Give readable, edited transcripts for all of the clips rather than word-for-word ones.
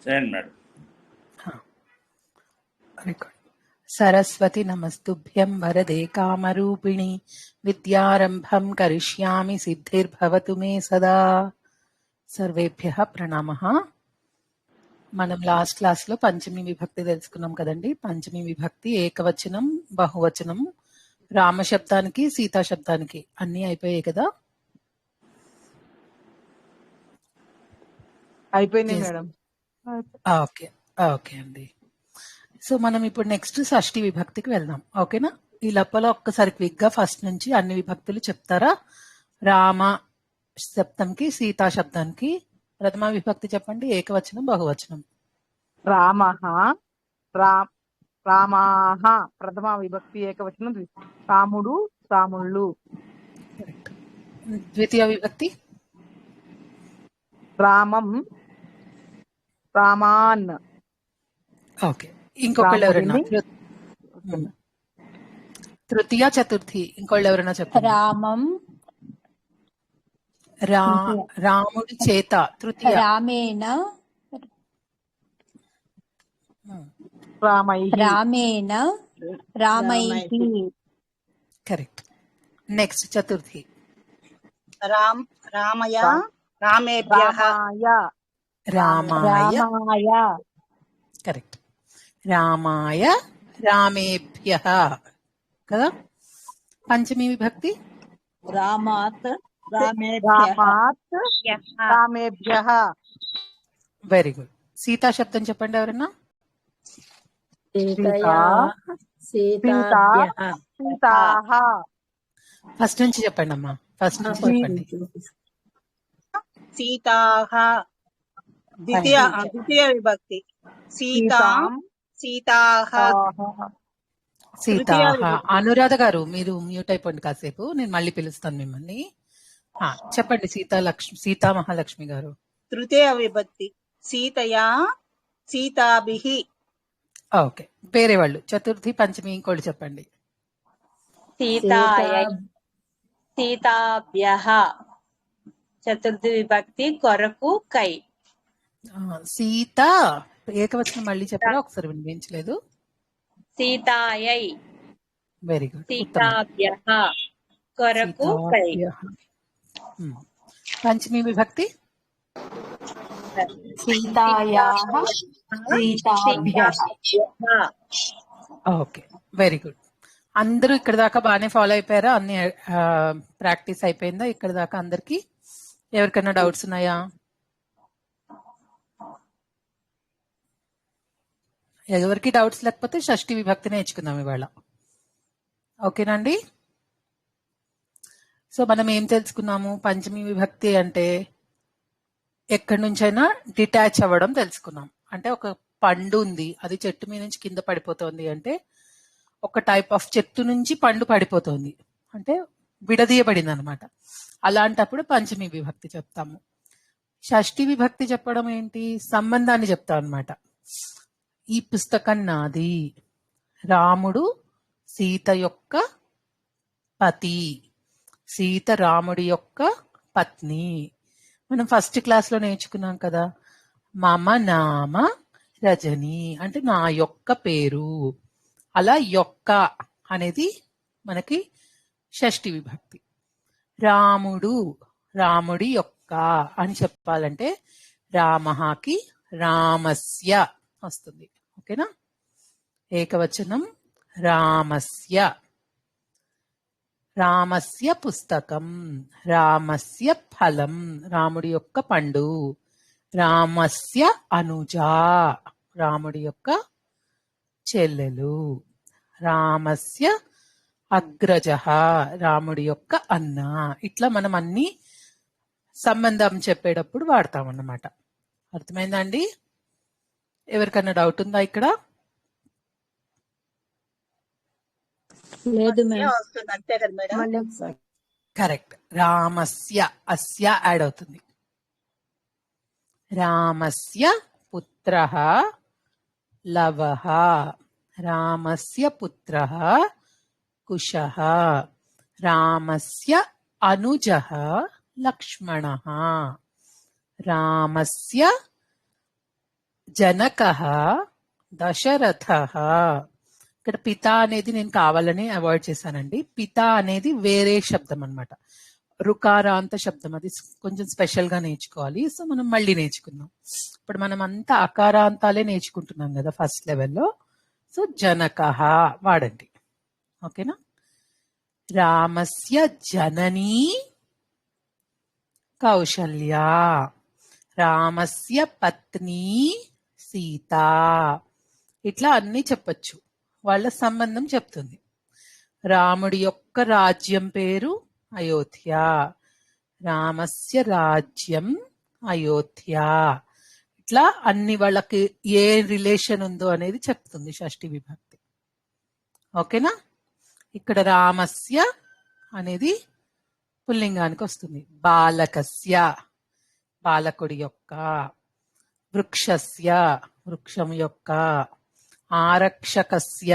చేయండి మేడం. సరస్వతి నమస్తుభ్యం వరదే కామరూపిణి విద్యారంభం కరిష్యామి సిద్ధిర్భవతు మే సదా. సర్వేభ్యః ప్రణామః. మనం లాస్ట్ క్లాస్ లో పంచమి విభక్తి తెలుసుకున్నాం కదండి. పంచమి విభక్తి ఏకవచనం, బహువచనం, రామ శబ్దానికి, సీతా శబ్దానికి అన్ని అయిపోయాయి కదా. అయిపోయింది మేడం. ఓకే ఓకే అండి. సో మనం ఇప్పుడు నెక్స్ట్ షష్ఠి విభక్తికి వెళ్దాం. ఓకేనా? ఈ లోపల ఒక్కసారి క్విక్ గా ఫస్ట్ నుంచి అన్ని విభక్తులు చెప్తారా? రామ శబ్దంకి, సీతా శబ్దానికి ప్రథమ విభక్తి చెప్పండి. ఏకవచనం, బహువచనం. రామః, రామాః ప్రథమ విభక్తి ఏకవచనం. రాముడు, రాముళ్ళు. ద్వితీయ విభక్తి రామం, రామాన్. ఓకే. ఇంకొకళ్ళు ఎవరన్నా? తృతీయ, చతుర్థి ఇంకోళ్ళు ఎవరైనా చెప్పండి. రామం, రాముడి చేత. తృతీయ రామేణ, రామేణ, రామైః. కరెక్ట్. నెక్స్ట్ చతుర్థి. రామయ, రామేభ్యః. రామాయ. కరెక్ట్. రామాయ, రామేభ్యః కదా. పంచమి విభక్తి రామాత్, రామేభ్యః. Very good. సీతా శబ్దం చెప్పండి ఎవరన్నా. సీతాః. ఫస్ట్ నుంచి చెప్పండి అమ్మా. ఫస్ట్ నుంచి చెప్పండి. సీతాః. ద్వితీయ విభక్తి. సీతాః. సీతాః. అనురాధ గారు మీరు మ్యూట్ అయిపోండి కాసేపు, నేను మళ్ళీ పిలుస్తాను మిమ్మల్ని. చెప్పండి సీతా మహాలక్ష్మి గారు. తృతీయ విభక్తి. సీతయా, సీతాభిః. ఓకే. వేరే వాళ్ళు చతుర్థి, పంచమి ఇంకోటి చెప్పండి. సీతాభ్యః. చతుర్థి విభక్తి కొరకు, కై. సీత ఏకవచనం మళ్ళీ చెప్పరా? ఒకసారి వినిపించలేదు. సీతాయై. Very good. సీతాభ్యః కొరకు, కై. పంచమి విభక్తి. సీతాయాః, సీతాభ్యః. ఓకే. Very good. అందరూ ఇక్కడ దాకా బాగానే ఫాలో అయిపోయారా? అన్ని ప్రాక్టీస్ అయిపోయిందా ఇక్కడ దాకా అందరికి? ఎవరికైనా డౌట్స్ ఉన్నాయా? ఎవరికి డౌట్స్ లేకపోతే షష్ఠి విభక్తి నేర్చుకుందాం ఇవాళ. ఓకేనండి. సో మనం ఏం తెలుసుకున్నాము? పంచమి విభక్తి అంటే ఎక్కడి నుంచైనా డిటాచ్ అవ్వడం తెలుసుకున్నాం. అంటే ఒక పండు ఉంది, అది చెట్టు మీద నుంచి కింద పడిపోతుంది అంటే ఒక టైప్ ఆఫ్ చెట్టు నుంచి పండు పడిపోతుంది అంటే విడదీయబడింది అనమాట. అలాంటప్పుడు పంచమి విభక్తి చెప్తాము. షష్ఠి విభక్తి చెప్పడం ఏంటి? సంబంధాన్ని చెప్తాం అనమాట. ఈ పుస్తకం నాది. రాముడు సీత యొక్క పతి, సీత రాముడి యొక్క పత్ని. మనం ఫస్ట్ క్లాస్ లో నేర్చుకున్నాం కదా. మమ నామ రజని అంటే నా యొక్క పేరు. అలా యొక్క అనేది మనకి షష్ఠి విభక్తి. రాముడు, రాముడి యొక్క అని చెప్పాలంటే రామహాకి రామస్య వస్తుంది. ఓకేనా? ఏకవచనం రామస్య. రామస్య పుస్తకం, రామస్య ఫలం, రాముడి యొక్క పండు. రామస్య అనుజ, రాముడి యొక్క చెల్లెలు. రామస్య అగ్రజ, రాముడి యొక్క అన్న. ఇట్లా మనం అన్ని సంబంధం చెప్పేటప్పుడు వాడతామన్నమాట. అర్థమైందండి? ఎవరికన్నా డౌట్ ఉందా ఇక్కడ? లేదు అంతే కదా మేడం. కరెక్ట్. రామస్య, అస్య యాడ్ అవుతుంది. రామస్య పుత్రః లవః, రామస్య పుత్రః కుశః, రామస్య అనుజః లక్ష్మణః, రామస్య జనకః దశరథః. ఇక్కడ పిత అనేది నేను కావాలని అవాయిడ్ చేశానండి. పిత అనేది వేరే శబ్దం అన్నమాట, రుకారాంత శబ్దం. అది కొంచెం స్పెషల్ గా నేర్చుకోవాలి. సో మనం మళ్ళీ నేర్చుకుందాం. ఇప్పుడు మనం అంతా అకారాంతాలే నేర్చుకుంటున్నాం కదా ఫస్ట్ లెవెల్లో. సో జనకః వాడండి. ఓకేనా. రామస్య జననీ కౌశల్యా, రామస్య పత్ని సీత. ఇట్లా అన్ని చెప్పొచ్చు, వాళ్ళ సంబంధం చెప్తుంది. రాముడి యొక్క రాజ్యం పేరు అయోధ్య, రామస్య రాజ్యం అయోధ్య. ఇట్లా అన్ని వాళ్ళకి ఏ రిలేషన్ ఉందో అనేది చెప్తుంది షష్ఠి విభక్తి. ఓకేనా. ఇక్కడ రామస్య అనేది పుల్లింగానికి వస్తుంది. బాలకస్య బాలకుడి యొక్క, వృక్షస్య వృక్షం యొక్క, ఆరక్షకస్య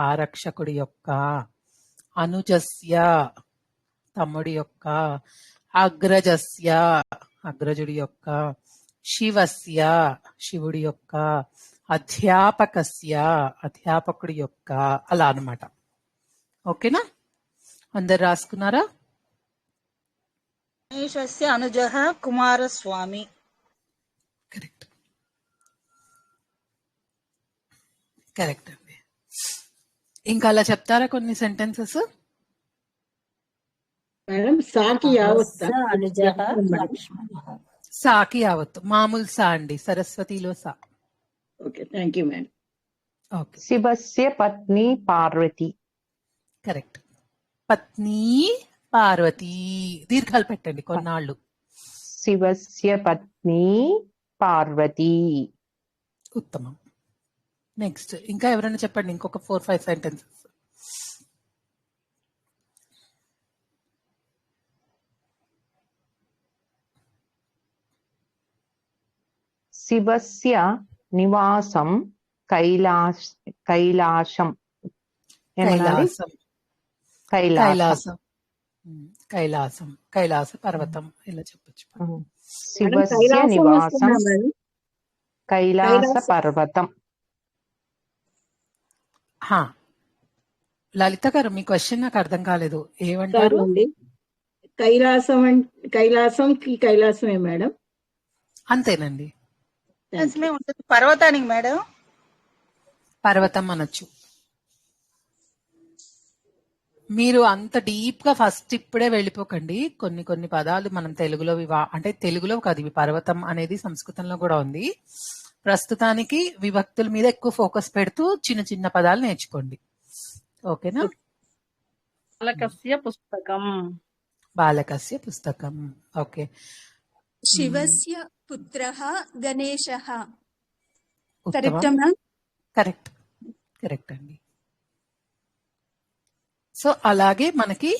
ఆరక్షకుడి యొక్క, అనుజస్య తమ్ముడి యొక్క, అగ్రజస్య అగ్రజుడి యొక్క, శివస్య శివుడి యొక్క, అధ్యాపకస్య అధ్యాపకుడి యొక్క. అలా అన్నమాట. ఓకేనా. అందరు రాసుకున్నారా? గణేశస్య అనుజః కుమారస్వామి. కరెక్ట్ కరెక్ట్ అండి. ఇంకా అలా చెప్తారా కొన్ని సెంటెన్సెస్? మేడం సాకి యావత్ అనుజః లక్ష్మణః. సాకి యావత్తు మామూలు సా అండి, సరస్వతిలో సా. Okay, thank you madam. Okay శివస్య పత్ని పార్వతి. కరెక్ట్. పత్ని పార్వతి. దీర్ఘాలు పెట్టండి కొన్నాళ్ళు. శివస్య పత్ని పార్వతి. ఉత్తమం. నెక్స్ట్ ఇంకా ఎవరైనా చెప్పండి, ఇంకొక 4-5 సెంటెన్సెస్. శివస్య నివాసం కైలాసం. ఏమనాలి? కైలాసం. కైలాసం. కైలాసం. కైలాసం కైలాస పర్వతం ఇలా చెప్పచ్చు. శివస్య నివాసం కైలాస పర్వతం. లలిత గారు మీ క్వశ్చన్ నాకు అర్థం కాలేదు, ఏమంటారు? కైలాసంకి కైలాసమే మేడం. అంతేనండి. ఉంటుంది పర్వతానికి మేడం. పర్వతం అనొచ్చు. మీరు అంత డీప్ గా ఫస్ట్ ఇప్పుడే వెళ్ళిపోకండి. కొన్ని కొన్ని పదాలు మనం తెలుగులో అంటే తెలుగులో కాదు, ఇవి పర్వతం అనేది సంస్కృతంలో కూడా ఉంది. ప్రస్తుతానికి విభక్తుల మీద ఎక్కువ ఫోకస్ పెడుతూ చిన్న చిన్న పదాలు నేర్చుకోండి. ఓకేనా. బాలకస్య పుస్తకం. బాలకస్య పుస్తకం. ఓకే. శివస్య పుత్రః గణేశః. ఉత్తమం. కరెక్టా మ్యామ్? కరెక్ట్ కరెక్ట్ అండి. సో అలాగే మనకి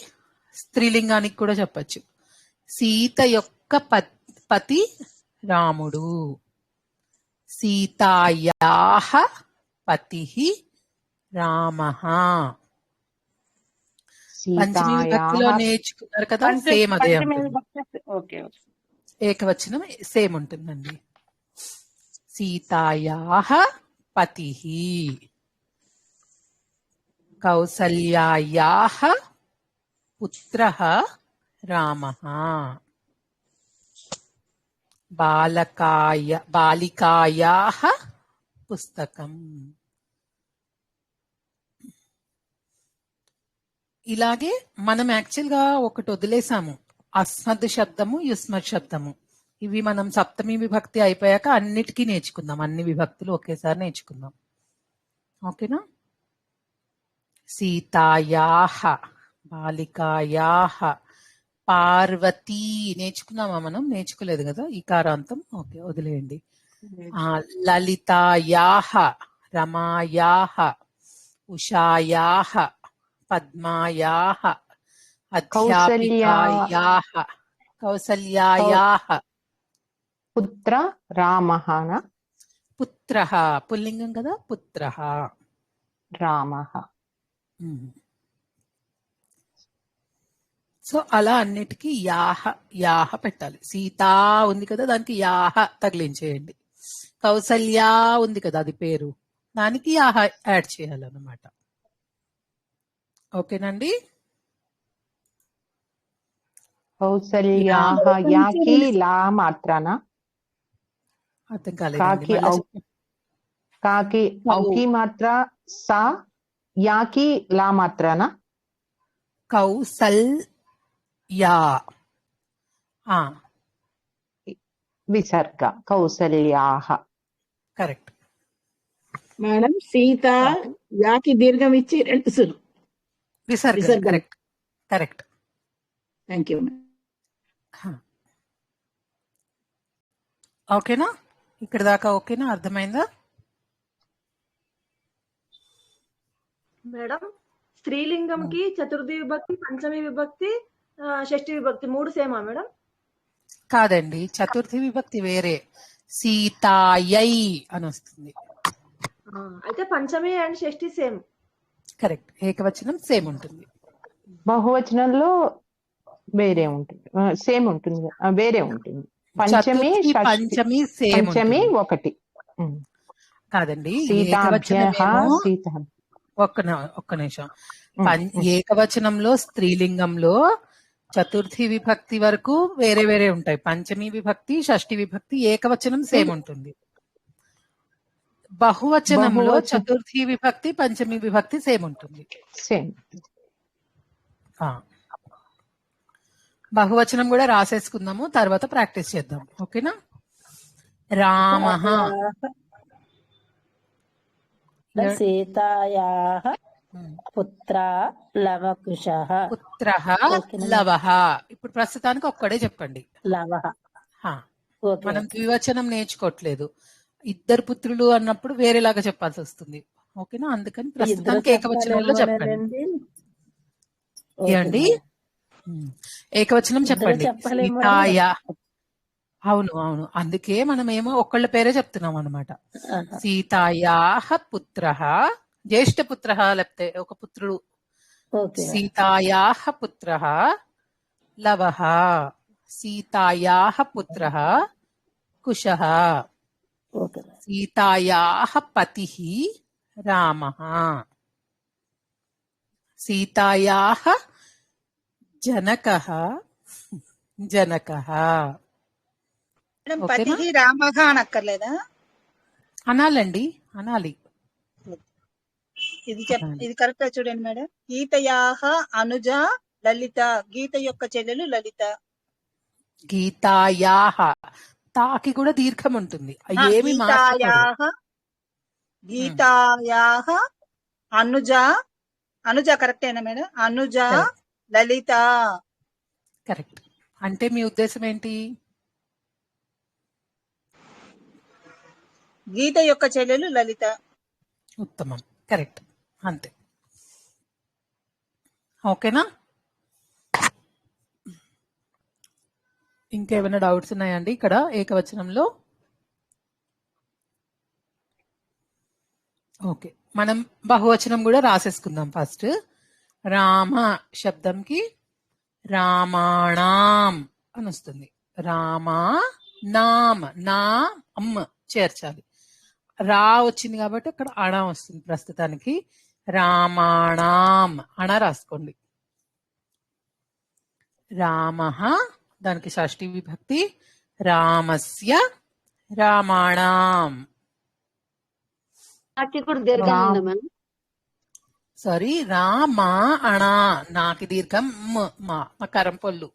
స్త్రీలింగానికి కూడా చెప్పచ్చు. సీత యొక్క పతి రాముడు, సీతాయాః పతిః రామః. పంచమి విభక్తిలో నేర్చుకున్నారు కదా, సేమ్ అదే ఉంటుంది. ఓకే. ఏకవచనం సేమ్ ఉంటుందండి. సీతాయాః పతిః, కౌసల్యాయాః పుత్రః రామః, బాలికాయాః పుస్తకం. ఇలాగే మనం యాక్చువల్ గా ఒకటి వదిలేసాము, అస్మద్ శబ్దము, యుస్మత్ శబ్దము. ఇవి మనం సప్తమి విభక్తి అయిపోయాక అన్నిటికీ నేర్చుకుందాం, అన్ని విభక్తులు ఒకేసారి నేర్చుకుందాం. ఓకేనా. సీతాయాః, బాలికాయాః, పార్వతీ నేర్చుకున్నామా మనం? నేర్చుకోలేదు కదా, ఈకారాంతం. ఓకే, వదిలేయండి. లలితాయాః, రమాయాః, ఉషాయాః, పద్మాయాః, అధ్యాపికాయాః, కౌసల్యాయాః. పుత్ర రామః. పుత్రః పుల్లింగం కదా, పుత్రః రామః. సో అలా అన్నిటికీ యాహ యాహ పెట్టాలి. సీతా ఉంది కదా, దానికి యాహ తగిలించేయండి. కౌసల్య ఉంది కదా అది పేరు, దానికి యాహ యాడ్ చేయాలన్నమాట. ఓకేనండి. కౌసల్యాః యాకి లా మాత్రానా అర్థం కాలేదండి. కాకి మళ్ళా ఔ చెప్పండి. కాకి ఔకి మాత్ర సా యాకి లా మాత్రానా కౌసల్యా. ఆ, విసర్గ కౌసల్యాః. కరెక్ట్. మేడం సీత యాకి దీర్ఘం ఇచ్చి రెండు సులు. విసర్గ. విసర్గ. Correct correct. Thank you madam. ఓకేనా, ఇక్కడ దాకా ఓకేనా, అర్థమైందా? మేడం స్త్రీలింగంకి చతుర్థి విభక్తి, పంచమి విభక్తి, షష్ఠి విభక్తి మూడు సేమా మేడం? కాదండి, చతుర్థి విభక్తి వేరే, సీతాయై అని వస్తుంది. అయితే పంచమి అండ్ షష్ఠి సేమ్. కరెక్ట్. ఏకవచనం సేమ్ ఉంటుంది. బహువచనంలో వేరే ఉంటుంది, సేమ్ ఉంటుంది, వేరే ఉంటుంది. పంచమి చతుర్థి షష్ఠి పంచమి సేమ్ పంచమి ఉంటుంది. ఒకటి. కాదండి, సీతాభ్యః ఏకవచనమేమో సీత. ఒక్క నిమిషం. ఏకవచనంలో స్త్రీలింగంలో చతుర్థి విభక్తి వరకు వేరే వేరే ఉంటాయి. పంచమి విభక్తి, షష్ఠి విభక్తి, ఏకవచనం సేమ్ ఉంటుంది. బహువచనంలో చతుర్థి విభక్తి, పంచమి విభక్తి సేమ్ ఉంటుంది. సేమ్. బహువచనం కూడా రాసేసుకుందాము, తర్వాత ప్రాక్టీస్ చేద్దాం. ఓకేనా. రామః సీతాయాః పుత్రా లవకుశః. పుత్రః లవః. ఇప్పుడు ప్రస్తుతానికి ఒక్కడే చెప్పండి. లవః. ఓకే. మనం ద్వివచనం నేర్చుకోవట్లేదు. ఇద్దరు పుత్రులు అన్నప్పుడు వేరేలాగా చెప్పాల్సి వస్తుంది. ఓకేనా, అందుకని ప్రస్తుతానికి ఏకవచనంలో చెప్పండి. ఏమండి, ఏకవచనం చెప్పండి. సీతాయ. అవును అవును, అందుకే మనం ఏమో ఒక్కళ్ళ పేరే చెప్తున్నాం అనమాట. సీతాయాః పుత్రః, జ్యేష్ఠ పుత్రః, లేకపోతే ఒక పుత్రుడు. సీతాయాః పుత్రః లవః, సీతాయాః పుత్రః కుశః, సీతాయాః పతిః రామః, సీతాయాః జనకః జనకః. మేడం ఓకేనా? పతిహి రామః అనక్కర్లేదా? అనాలండి, అనాలి. ఇది కరెక్ట్ చూడండి మేడం. గీతయాః అనుజ లలిత. గీత యొక్క చెల్లెలు లలిత. గీతాయాః, తాకి కూడా దీర్ఘం ఉంటుంది. ఏమి గీతాయాః అనుజ. అనుజ కరెక్టేనా మేడం? అనుజ లలిత. కరెక్ట్. అంటే మీ ఉద్దేశం ఏంటి? గీత యొక్క చెల్లెలు లలిత. ఉత్తమం. కరెక్ట్. అంతే. ఓకేనా. ఇంకేమైనా డౌట్స్ ఉన్నాయండి ఇక్కడ ఏకవచనంలో? ఓకే, మనం బహువచనం కూడా రాసేసుకుందాం. ఫస్ట్ రామ శబ్దంకి రామాణం అని వస్తుంది. రామా నామ్, నా అమ్మ చేర్చాలి. రా వచ్చింది కాబట్టి అక్కడ అణ వస్తుంది. ప్రస్తుతానికి రామాణం అణ రాసుకోండి. రామః, దానికి షష్ఠి విభక్తి, రామస్య రామాణం. సారీ, రామా అణ, నాకి దీర్ఘం, మకరం పొల్లు.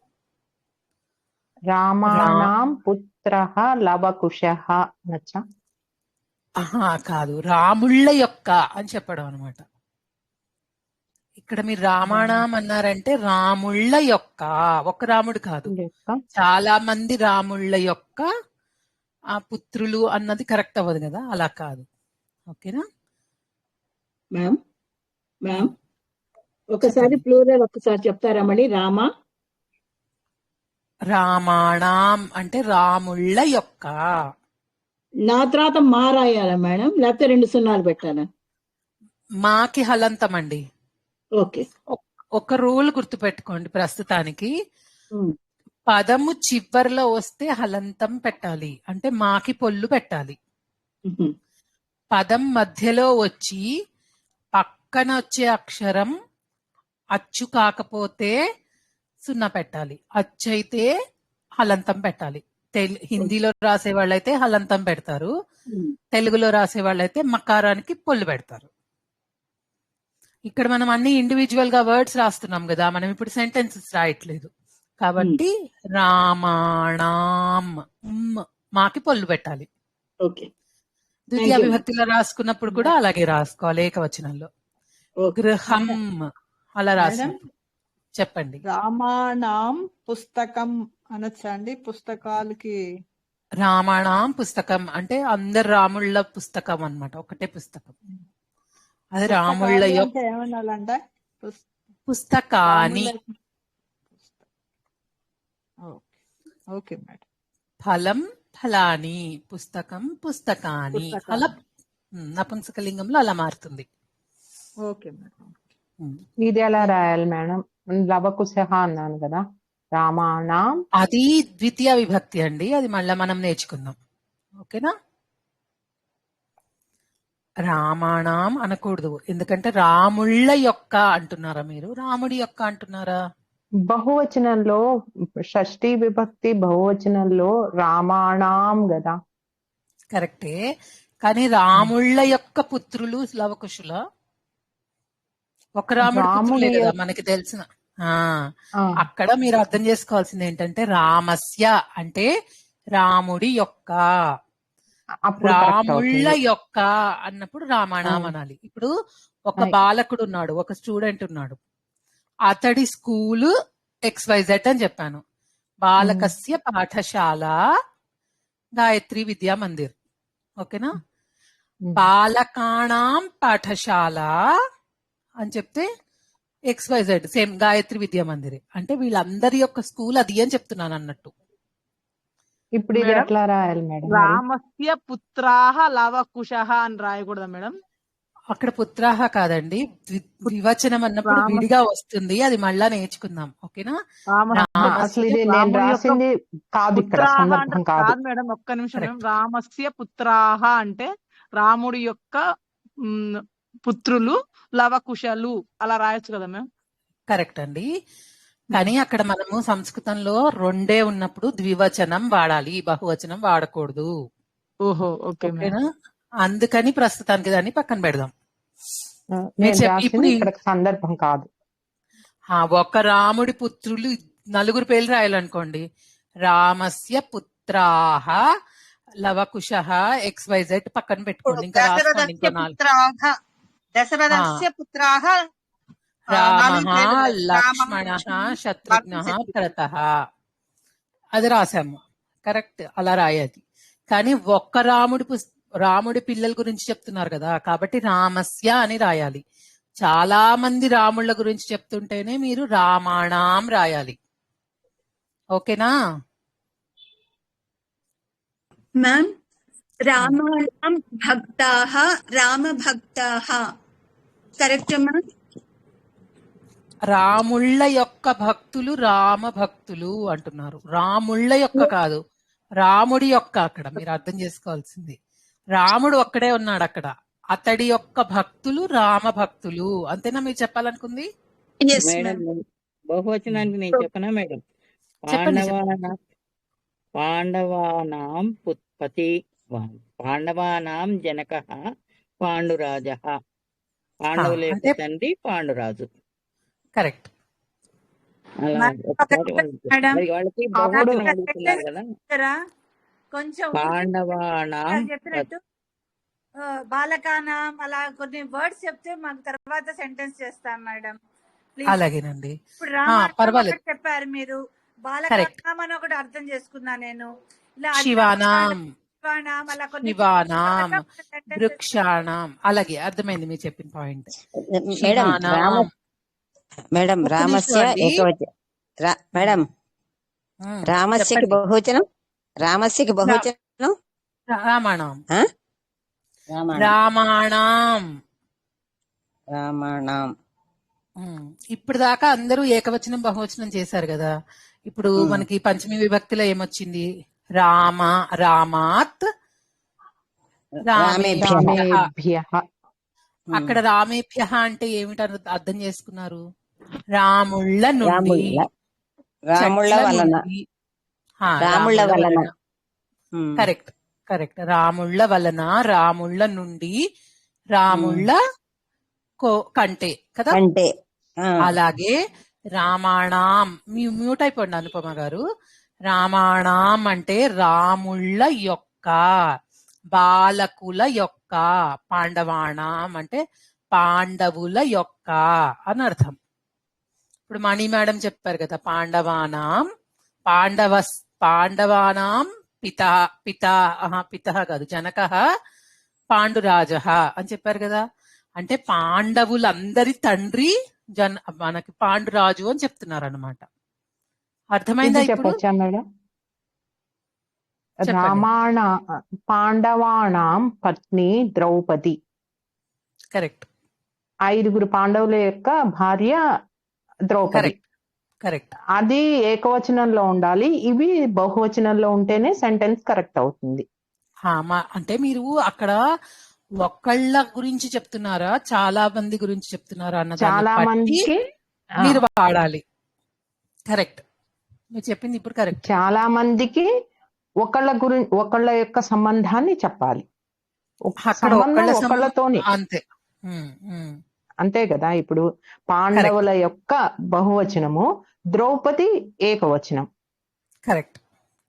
రామాణం పుత్రః లవకుశః నచ్చ. కాదు, రాముళ్ళ యొక్క అని చెప్పడం అనమాట. ఇక్కడ మీరు రామాణం అన్నారంటే రాముళ్ళ యొక్క, ఒక రాముడు కాదు, చాలా మంది రాముళ్ళ యొక్క ఆ పుత్రులు అన్నది కరెక్ట్ అవ్వదు కదా, అలా కాదు. ఓకేనా మ్యామ్? మ్యామ్ ఒకసారి ప్లూరల్ ఒకసారి చెప్తారా మళ్ళీ? రామాణం అంటే రాముళ్ళ యొక్క. నా తర్వాత మా రాయాలా మేడం, లేకపోతే 2 సున్నాలు పెట్టాలా? మాకి హలంతం అండి. ఓకే. ఒక రూల్ గుర్తుపెట్టుకోండి. ప్రస్తుతానికి పదము చివర్లో వస్తే హలంతం పెట్టాలి, అంటే మాకి పొల్లు పెట్టాలి. పదం మధ్యలో వచ్చి పక్కన వచ్చే అక్షరం అచ్చు కాకపోతే సున్నా పెట్టాలి, అచ్చు అయితే హలంతం పెట్టాలి. హిందీలో రాసే వాళ్ళైతే హలంతం పెడతారు, తెలుగులో రాసే వాళ్ళైతే మకారానికి పొల్లు పెడతారు. ఇక్కడ మనం అన్ని ఇండివిజువల్ గా వర్డ్స్ రాస్తున్నాం కదా, మనం ఇప్పుడు సెంటెన్సెస్ రాయట్లేదు కాబట్టి రామాణం మాకి పొల్లు పెట్టాలి. ద్వితీయ విభక్తిలో రాసుకున్నప్పుడు కూడా అలాగే రాసుకోవాలి, ఏకవచనంలో. గృహం అలా రాసి చెప్పండి. రామాణం పుస్తకం అనొచ్చా అండి? పుస్తకాలకి రామాణం పుస్తకం అంటే అందరు రాముళ్ళ పుస్తకం అన్నమాట, ఒకటే పుస్తకం. అది రాముళ్ళ యొక్క ఏమనాలంటే పుస్తకాని. Okay madam. ఫలం ఫలాని, పుస్తకం పుస్తకాని, అలా నపుంసకలింగంలో అలా మారుతుంది. Okay madam. ఇది ఎలా రాయాలి మేడం? లవకుశః అన్నాను కదా, రామాణం. అది ద్వితీయ విభక్తి అండి, అది మళ్ళా మనం నేర్చుకుందాం. ఓకేనా? రామాణం అనకూడదు, ఎందుకంటే రాముళ్ళ యొక్క అంటున్నారా మీరు, రాముడి యొక్క అంటున్నారా? బహువచనంలో షష్ఠీ విభక్తి బహువచనంలో రామాణం కదా. కరెక్టే, కానీ రాముళ్ళ యొక్క పుత్రులు లవకుశుల, ఒక రాముడి పుత్రులే కదా మనకి తెలిసిన. అక్కడ మీరు అర్థం చేసుకోవాల్సింది ఏంటంటే రామస్య అంటే రాముడి యొక్క, రాముళ్ళ యొక్క అన్నప్పుడు రామాణం అనాలి. ఇప్పుడు ఒక బాలకుడు ఉన్నాడు, ఒక స్టూడెంట్ ఉన్నాడు, అతడి స్కూలు XYZ అని చెప్పాను. బాలకస్య పాఠశాల గాయత్రి విద్యా మందిర్. ఓకేనా? బాలకాణం పాఠశాల అని చెప్తే XYZ సేమ్ గాయత్రి విద్యా మందిరే, అంటే వీళ్ళందరి యొక్క స్కూల్ అది అని చెప్తున్నాను అన్నట్టు. ఇప్పుడు ఇది ఎట్లా రాయాలి మేడం? రామస్య పుత్రాహ లవకుశః అని రాయకూడదా మేడం? అక్కడ పుత్రాహ కాదండి, ద్వివచనం అన్నప్పుడు విడిగా వస్తుంది, అది మళ్ళా నేర్చుకుందాం. ఓకేనా? అసలు ఇది నేను రాసింది కాదు, ఇక్కడ సందర్భం కాదు మేడం. ఒక్క నిమిషం మేడం. రామస్య పుత్రాహ అంటే రాముడి యొక్క పుత్రులు లవకుశలు అలా రాయొచ్చు కదా మేడం? కరెక్ట్ అండి, కానీ అక్కడ మనము సంస్కృతంలో రెండే ఉన్నప్పుడు ద్వివచనం వాడాలి, బహువచనం వాడకూడదు. ఓహో, ఓకేనా? అందుకని ప్రస్తుతానికి దాన్ని పక్కన పెడదాం. ఇప్పుడు ఇక్కడ సందర్భం కాదు. ఒక రాముడి పుత్రులు నలుగురు పేర్లు రాయాలనుకోండి, రామస్య పుత్రాహ లవకుశః XYZ పక్కన పెట్టుకోండి. ఇంకా దశరథస్య పుత్రాహ రామః లక్ష్మణః శత్రుఘ్నః భరతః అది రాసాము. కరెక్ట్, అలా రాయాలి. కానీ ఒక్క రాముడి పిల్లల గురించి చెప్తున్నారు కదా, కాబట్టి రామస్య అని రాయాలి. చాలా మంది రాముళ్ళ గురించి చెప్తుంటేనే మీరు రామాణం రాయాలి. ఓకేనా మ్యామ్? రామాణం భక్తాః రామభక్తాః కరెక్ట్ మ్యామ్? రాముళ్ళ యొక్క భక్తులు రామ భక్తులు అంటున్నారు, రాముళ్ళ యొక్క కాదు, రాముడి యొక్క. అక్కడ మీరు అర్థం చేసుకోవాల్సింది, రాముడు ఒక్కడే ఉన్నాడు అక్కడ, అతడి యొక్క భక్తులు రామ భక్తులు. అంతేనా మీరు చెప్పాలనుకుంది? మేడం బహువచనానికి నేను చెప్పనా మేడం? పాండవానాం పతి పాండవానాం జనకః పాండురాజః, పాండవుల యొక్క తండ్రి పాండురాజు. కరెక్ట్. వాళ్ళకి బహువచనం అడుగుతున్నారు కదా. కొంచెం పాండవానాం చెప్పినట్టు బాలకానాం అలా కొన్ని వర్డ్స్ చెప్తే మాకు తర్వాత సెంటెన్స్ చేస్తాం మేడం. అలాగేనండి, ఇప్పుడు రామాయణం పర్వాలేదు చెప్పారు మీరు, బాలకానాం అని ఒకటి అర్థం చేసుకున్నా నేను. ఇలా శివానాం అలా కొన్ని శివానాం వృక్షాణం, అలాగే అర్థమైంది మీరు చెప్పిన పాయింట్. మేడం రామస్య మేడం రామస్యకి బహువచనం, రామస్యకి బహువచనం రామాణం. రామాణం రామాణం. ఇప్పుడు దాకా అందరూ ఏకవచనం బహువచనం చేశారు కదా, ఇప్పుడు మనకి పంచమి విభక్తిలో ఏమొచ్చింది? రామ, రామాత్, రామేభ్యః. అక్కడ రామేభ్యః అంటే ఏమిటి అర్థం చేసుకున్నారు? రాముళ్ళ నుండి, రాముళ్ళ వలన, రాముళ్ళ వలన. Correct correct. రాముళ్ళ వలన, రాముళ్ళ నుండి, రాముళ్ళ కంటే కదా. అలాగే రామాణం, మ్యూట్ అయిపోండి అనుపమ గారు. రామాణం అంటే రాముళ్ళ యొక్క, బాలకుల యొక్క. పాండవాణం అంటే పాండవుల యొక్క అని అర్థం. ఇప్పుడు మణి మేడం చెప్పారు కదా, పాండవానాం, పాండవానాం పిత కాదు, జనకః పాండురాజః అని చెప్పారు కదా. అంటే పాండవులందరి తండ్రి మనకి పాండురాజు అని చెప్తున్నారు అనమాట. అర్థమైందా? చెప్పొచ్చా మేడం? పాండవానాం పత్ని ద్రౌపది. కరెక్ట్. 5 పాండవుల యొక్క భార్య ద్రౌపది. కరెక్ట్. అది ఏకవచనంలో ఉండాలి, ఇవి బహువచనంలో ఉంటేనే సెంటెన్స్ కరెక్ట్ అవుతుంది. అంటే మీరు అక్కడ ఒక్కళ్ళ గురించి చెప్తున్నారా, చాలా మంది గురించి చెప్తున్నారా అన్న చాలా మందికి మీరు వాడాలి. కరెక్ట్, మీరు చెప్పింది ఇప్పుడు కరెక్ట్. చాలా మందికి ఒకళ్ళ యొక్క సంబంధాన్ని చెప్పాలి. ఒకళ్ళతోని అంతే అంతే కదా. ఇప్పుడు పాండవుల యొక్క బహువచనము, ద్రౌపది ఏకవచనం. Correct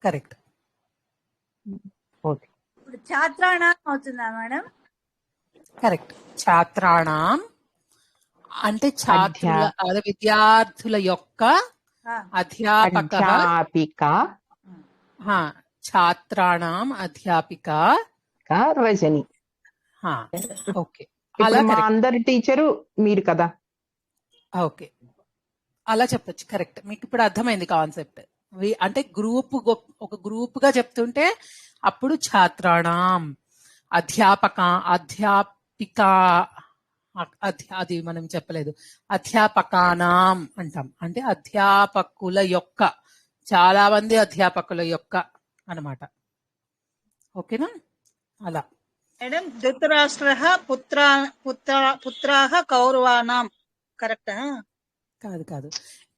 correct. ఓకే. ఇప్పుడు ఛాత్రాణం అవుతుందా మేడం? కరెక్ట్. ఛాత్రాణం అంటే విద్యార్థుల యొక్క, అధ్యాపిక. ఛాత్రాణం అధ్యాపిక రజని. ఓకే, మా అందరి టీచరు మీరు కదా. ఓకే, అలా చెప్పొచ్చు. కరెక్ట్. మీకు ఇప్పుడు అర్థమైంది కాన్సెప్ట్. అంటే ఒక గ్రూప్ గా చెప్తుంటే అప్పుడు ఛాత్రాణం, అధ్యాపిక అది మనం చెప్పలేదు, అధ్యాపకానాం అంటాం. అంటే అధ్యాపకుల యొక్క, చాలా మంది అధ్యాపకుల యొక్క అన్నమాట. ఓకేనా? అలా మేడం. ధృతరాష్ట్రః పుత్రాః కౌరవాణాం. కరెక్టా? కాదు.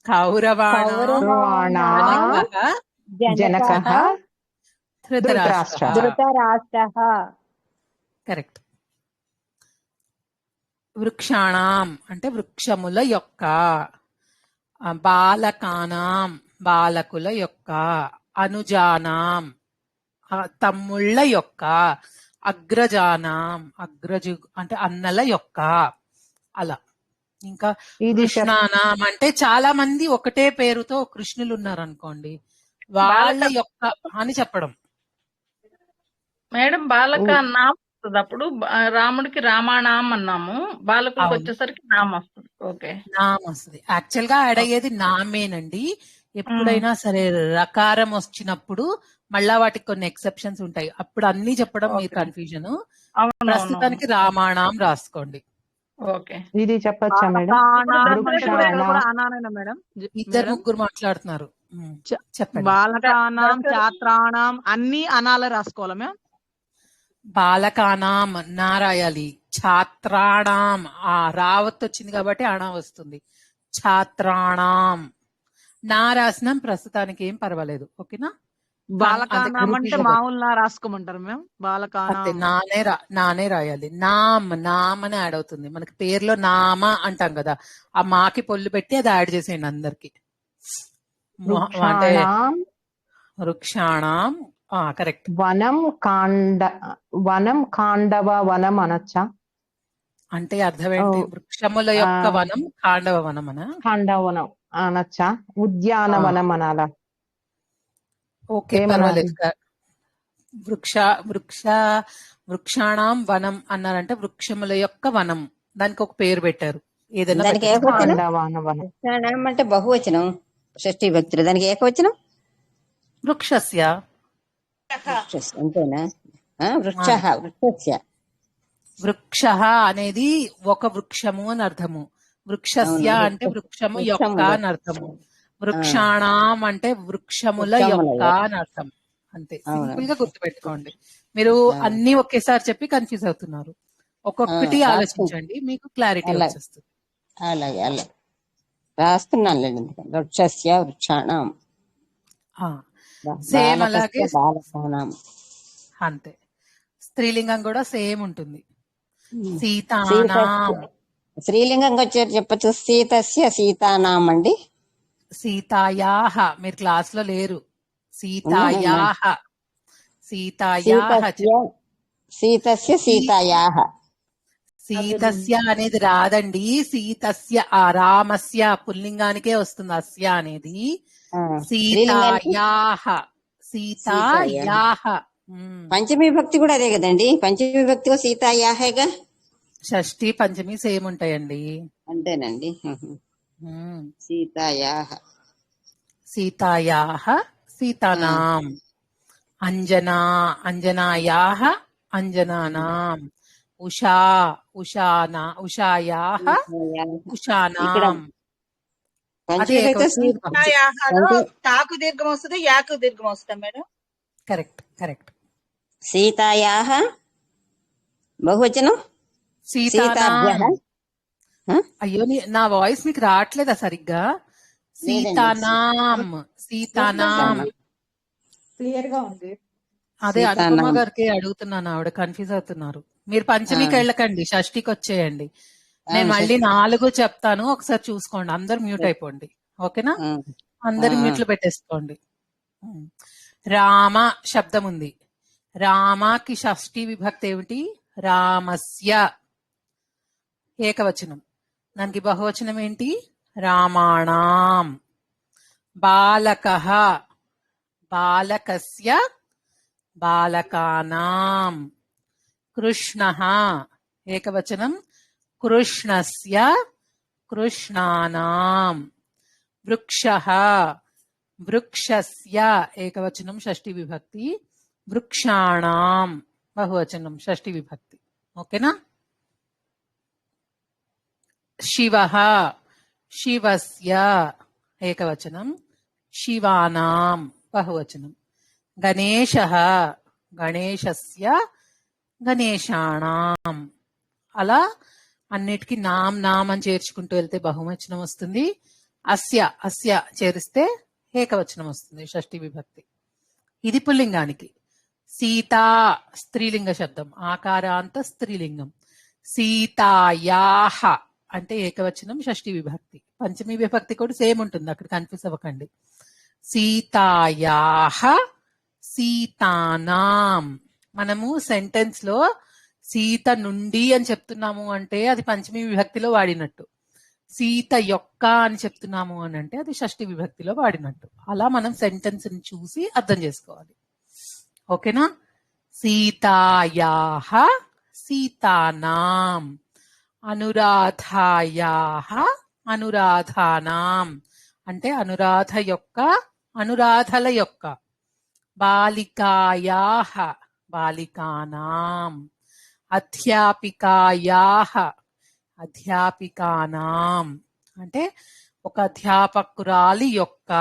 కౌరవాణాం జనకః ధృతరాష్ట్రః. కరెక్ట్. వృక్షాణం అంటే వృక్షముల యొక్క, బాలకానాం బాలకుల యొక్క, అనుజానాం తమ్ముళ్ళ యొక్క, అగ్రజానాం అగ్రజు అంటే అన్నల యొక్క. అలా ఇంకా కృష్ణానాం అంటే చాలా మంది ఒకటే పేరుతో కృష్ణులు ఉన్నారు అనుకోండి, వాళ్ళ యొక్క అని చెప్పడం. మేడం బాలక నామ వస్తుంది, అప్పుడు రాముడికి రామానాం అన్నాము, బాలకులకు వచ్చేసరికి నామ వస్తుంది. ఓకే, నామ వస్తుంది. యాక్చువల్ గా యాడ్ అయ్యేది నామేనండి. ఎప్పుడైనా సరే రకారం వచ్చినప్పుడు మళ్ళా వాటికి కొన్ని ఎక్సెప్షన్స్ ఉంటాయి, అప్పుడు అన్ని చెప్పడం మీరు కన్ఫ్యూజన్. ప్రస్తుతానికి రామాణం రాసుకోండి. ఓకే, ఇది చెప్పచ్చా మేడం? ఇద్దరు ముగ్గురు మాట్లాడుతున్నారు, చెప్పండి. బాలకానాం ఛాత్రాణం అన్ని అనాలే రాసుకోవాలా మ్యామ్? బాలకానాం నా రాయాలి, ఛాత్రాణం రావత్ వచ్చింది కాబట్టి అనా వస్తుంది. ఛాత్రాణం నా రాసినాం, ప్రస్తుతానికి ఏం పర్వాలేదు. ఓకేనా? బాలకానాం అంటే మామూలు రాసుకోమంటారు మ్యామ్? బాలకానాం నానే రాయాలి. నామ్ అని యాడ్ అవుతుంది మనకి. పేరులో నామ అంటాం కదా, ఆ మాకి పొల్లు పెట్టి అది యాడ్ చేసేయండి అందరికి. అంటే వృక్షాణం కరెక్ట్. వనం కాండవ వనం అనొచ్చా? అంటే అర్థం ఏంటి? వృక్షముల యొక్క వనం కాండవ వనం కాండవనం అనొచ్చా? ఉద్యానవనం అనాలా? ఓకే, పర్వాలేదు. వృక్షాణం వనం అన్నారంటే వృక్షముల యొక్క వనం, దానికి ఒక పేరు పెట్టారు. ఏదైనా అంటే బహువచనం, షష్ఠీ విభక్తులు, దానికి ఏకవచనం వృక్షస్య. అంతేనా? వృక్ష అనేది ఒక వృక్షము అని అర్థము, వృక్షస్య అంటే వృక్షము యొక్క అని అర్థము. వృక్షాణం అంటే వృక్షముల యొక్క అని అర్థం. అంతే, సింపుల్ గా గుర్తుపెట్టుకోండి. మీరు అన్ని ఒకేసారి చెప్పి కన్ఫ్యూజ్ అవుతున్నారు. ఒక్కొక్కటి ఆలోచించండి, మీకు క్లారిటీ వచ్చేస్తుంది. అలాగే అలాగే రాస్తున్నాను. వృక్షస్య వృక్షాణం, సేమ్ అలాగే బాలకానాం. అంతే. స్త్రీలింగం కూడా సేమ్ ఉంటుంది. సీతానాం. స్త్రీలింగం వచ్చేది చెప్పచ్చు. సీతస్య సీతానాం అండి. సీతాయాహ, మీరు క్లాస్ లో లేరు. సీతాయాహ, సీతాయాహ. సీతస్య సీతాయాహ. సీతస్య అనేది రాదండి. సీతస్య ఆ రామస్య పుల్లింగానికే వస్తుంది అస్య అనేది. సీతాయాహ, సీతాయాహ. పంచమీ విభక్తి కూడా అదే కదండి. పంచమీ విభక్తి సీతాయాహేగా. షష్ఠి పంచమి సేమ్ ఉంటాయండి. అంతేనండి. సీతాయాహ, సీతాయాహ, సీతానాం. అంజనా, అంజనాయాహ, అంజనానాం. ఉషా, ఉషానా, ఉషాయాహ, ఉషానాం. తాకు దీర్ఘం వస్తుంది, యాకు దీర్ఘం వస్తుందా మేడం? Correct correct. సీతాయాహ బహువచనం సీతాభ్యః. అయ్యో నా వాయిస్ మీకు రావట్లేదా సరిగ్గా? సీతానాం, సీతానాం. క్లియర్ గా ఉంది. అదే అనుపమ గారికి అడుగుతున్నాను, ఆవిడ కన్ఫ్యూజ్ అవుతున్నారు. మీరు పంచమికి వెళ్ళకండి, షష్ఠికి వచ్చేయండి. నేను మళ్ళీ 4 చెప్తాను, ఒకసారి చూసుకోండి. అందరు మ్యూట్ అయిపోండి, ఓకేనా? అందరు మ్యూట్లు పెట్టేసుకోండి. రామ శబ్దం ఉంది. రామకి షష్ఠి విభక్తి ఏమిటి? రామస్య. ఏకవచనం. దానికి బహువచనం ఏంటి? రామాణాం. బాలకః, బాలకస్య, బాలకానాం. కృష్ణః ఏకవచనం. కృష్ణస్య, కృష్ణానాం. వృక్షః, వృక్షస్య ఏకవచనం షష్ఠి విభక్తి. వృక్షాణాం బహువచనం షష్ఠి విభక్తి. ఓకేనా? శివః, శివస్య ఏకవచనం. శివానాం బహువచనం. గణేశః, గణేశస్య, గణేశాణాం. అలా అన్నిటికీ నాం నాం అని చేర్చుకుంటూ వెళ్తే బహువచనం వస్తుంది. అస్య, అస్య చేరిస్తే ఏకవచనం వస్తుంది షష్ఠి విభక్తి. ఇది పుల్లింగానికి. సీతా స్త్రీలింగ శబ్దం, ఆకారాంత స్త్రీలింగం. సీతాయాహ అంటే ఏకవచనం షష్ఠి విభక్తి. పంచమి విభక్తి కూడా సేమ్ ఉంటుంది, అక్కడ కన్ఫ్యూజ్ అవ్వకండి. సీతాయాహ, సీతానాం. మనము సెంటెన్స్ లో సీత నుండి అని చెప్తున్నాము అంటే అది పంచమి విభక్తిలో వాడినట్టు. సీత యొక్క అని చెప్తున్నాము అని అంటే అది షష్ఠి విభక్తిలో వాడినట్టు. అలా మనం సెంటెన్స్ ని చూసి అర్థం చేసుకోవాలి, ఓకేనా? సీతాయాహ, సీతానాం. అనురాధాయాహ, అనురాధానాం అంటే అనురాధ యొక్క, అనురాధల యొక్క. బాలికాయాహ, బాలికానాం. అధ్యాపికాయాహ, అధ్యాపికానాం అంటే ఒక అధ్యాపకురాలి యొక్క,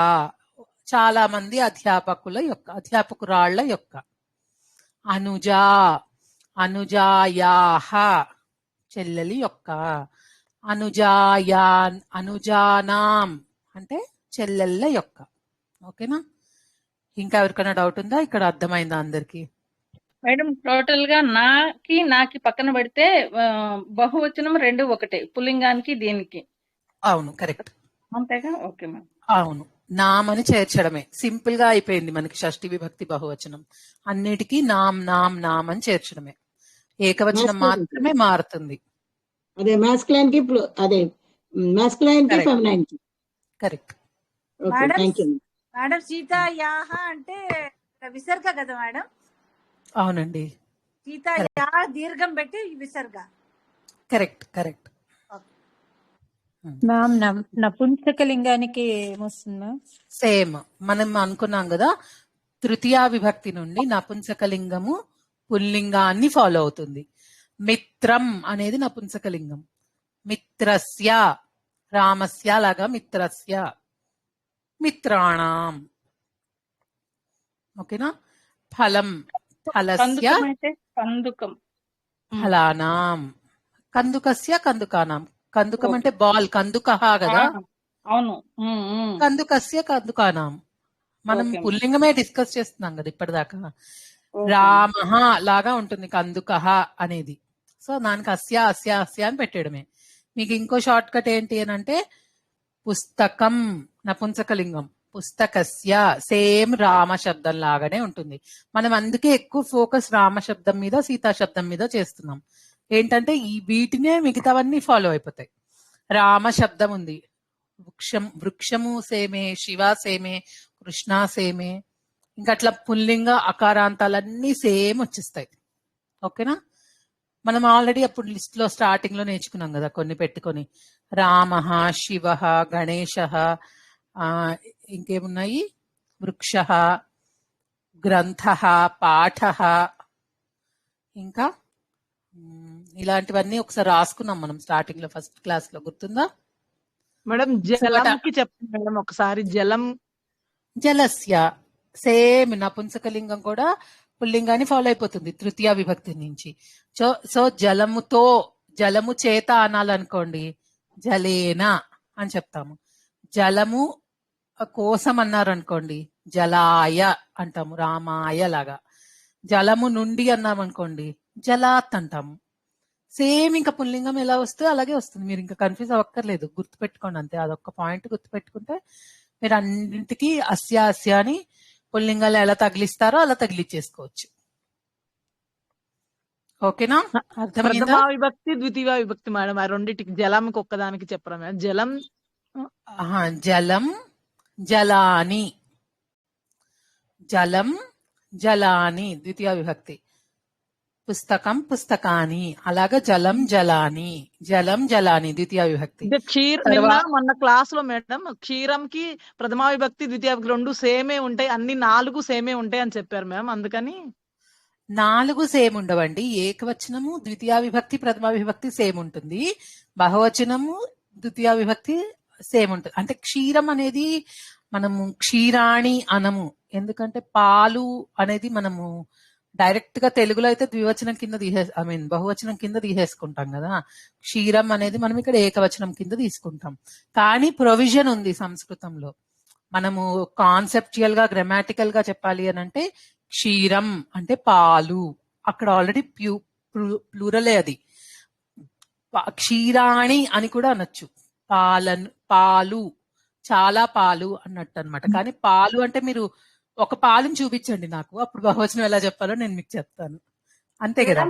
చాలా మంది అధ్యాపకుల యొక్క, అధ్యాపకురాళ్ల యొక్క. అనుజా, అనుజాయాహ చెల్లెలి యొక్క. అనుజానాం అంటే చెల్లెళ్ళ యొక్క. ఓకేనా? ఇంకా ఎవరికైనా డౌట్ ఉందా? ఇక్కడ అర్థమైందా అందరికి? మేడం టోటల్ గా నాకి పక్కన పెడితే బహువచనం 2 ఒకటే, పుల్లింగానికి దీనికి. అవును, కరెక్ట్. అంతేగా? Okay madam. అవును, నామని చేర్చడమే. సింపుల్ గా అయిపోయింది మనకి షష్ఠి విభక్తి బహువచనం. అన్నిటికీ నామ్ నామ్ నామ్ అని చేర్చడమే. ఏకవచనం మాత్రమే మారుతుంది. అదే మాస్కులైన్ కి అదే మాస్కులైన్ కి ఫెమినైన్ కి. కరెక్ట్. Okay, thank you. మేడం సీతాయాహ అంటే విసర్గ కదా మేడం? అవునండి, సీతాయాహ దీర్ఘం పెట్టి విసర్గ. Correct correct. మ్యామ్ నపుంసకలింగానికి ఏమొస్తుంది? సేమ్ మనం అనుకున్నాం కదా, తృతీయా విభక్తి నుండి నపుంసకలింగము పుల్లింగాన్ని ఫాలో అవుతుంది. మిత్రం అనేది నపుంసకలింగం. మిత్రస్య, రామస్య లాగా మిత్రస్య. మిత్రాణం. ఓకేనా? ఫలం ఫలస్య కందుకం అయితే కందుకం. ఫలానాం. కందుకస్య కందుకానాం. కందుకం అంటే బాల్, కందుకహ కదా. అవును. కందుకస్య కందుకానాం. మనం ఓకే. పుల్లింగమే డిస్కస్ చేస్తున్నాం కదా ఇప్పటిదాకా. ఓకే. రామః లాగా ఉంటుంది కందుకహ అనేది. సో దానికి అస్య అస్య అస్య అని పెట్టేయడమే. మీకు ఇంకో షార్ట్ కట్ ఏంటి అని అంటే పుస్తకం నపుంసకలింగం, పుస్తకస్య సేమ్ రామ శబ్దం లాగానే ఉంటుంది. మనం అందుకే ఎక్కువ ఫోకస్ రామ శబ్దం మీద సీతా శబ్దం మీద చేస్తున్నాం. ఏంటంటే ఈ వీటినే మిగతావన్నీ ఫాలో అయిపోతాయి. రామ శబ్దం ఉంది, వృక్షము సేమే, శివ సేమే, కృష్ణ సేమే, ఇంకా అట్లా పుల్లింగ అకారాంతాలన్నీ సేమ్ వచ్చేస్తాయి. ఓకేనా? మనం ఆల్రెడీ అప్పుడు లిస్ట్ లో స్టార్టింగ్ లో నేర్చుకున్నాం కదా కొన్ని పెట్టుకొని. రామ, శివ, గణేశ, ఇంకేమున్నాయి, వృక్ష, గ్రంథ, పాఠ, ఇంకా ఇలాంటివన్నీ ఒకసారి రాసుకున్నాం మనం స్టార్టింగ్ లో ఫస్ట్ క్లాస్ లో, గుర్తుందా మేడం? జలంకి చెప్పండి మేడం ఒకసారి. జలం జలస్య సేమ్ నపుంసకలింగం కూడా పుల్లింగాన్ని ఫాలో అయిపోతుంది తృతీయ విభక్తి నుంచి. సో జలముతో, జలము చేత అనాలనుకోండి జలేన అని చెప్తాము. జలము కోసం అన్నారు అనుకోండి జలాయ అంటాము, రామాయ లాగా. జలము నుండి అన్నామనుకోండి జలాత్ అంటాము. సేమ్ ఇంకా పుల్లింగం ఎలా వస్తే అలాగే వస్తుంది. మీరు ఇంకా కన్ఫ్యూజ్ అవ్వక్కర్లేదు, గుర్తుపెట్టుకోండి అంతే. అదొక్క పాయింట్ గుర్తుపెట్టుకుంటే మీరు అన్నింటికి అస్య అస్య అని పుల్లింగాలు ఎలా తగిలిస్తారో అలా తగిలిచ్చేసుకోవచ్చు. ఓకేనా? అర్థమైందా? ప్రథమా విభక్తి ద్వితీయ విభక్తి మేడం, ఆ రెండింటికి. జలంకి ఒక్కదానికి చెప్పరా మేడం? జలం జలం జలాని, జలం జలాని ద్వితీయ విభక్తి. పుస్తకం పుస్తకాని, అలాగా జలం జలాని, జలం జలాని ద్వితీయ విభక్తి. నిన్న మొన్న క్లాస్ లో మేడం క్షీరంకి ప్రథమా విభక్తి ద్వితీయ విభక్తి రెండు సేమే ఉంటాయి, అన్ని 4 సేమే ఉంటాయి అని చెప్పారు మ్యామ్. అందుకని 4 సేమ్ ఉండవండి. ఏకవచనము ద్వితీయ విభక్తి ప్రథమా విభక్తి సేమ్ ఉంటుంది, బహువచనము ద్వితీయ విభక్తి సేమ్ ఉంటుంది. అంటే క్షీరం అనేది మనము క్షీరాణి అనము, ఎందుకంటే పాలు అనేది మనము డైరెక్ట్ గా తెలుగులో అయితే ద్వివచనం కింద బహువచనం కింద తీసేసుకుంటాం కదా. క్షీరం అనేది మనం ఇక్కడ ఏకవచనం కింద తీసుకుంటాం. కానీ ప్రొవిజన్ ఉంది సంస్కృతంలో. మనము కాన్సెప్చువల్ గా గ్రామాటికల్ గా చెప్పాలి అని అంటే క్షీరం అంటే పాలు, అక్కడ ఆల్రెడీ ప్లూరలే అది. క్షీరాణి అని కూడా అనొచ్చు, పాలు, చాలా పాలు అన్నట్టు అనమాట. కానీ పాలు అంటే మీరు ఒక పాలుని చూపించండి నాకు, అప్పుడు బహువచనం ఎలా చెప్పాలో నేను మీకు చెప్తాను. అంతే కదా.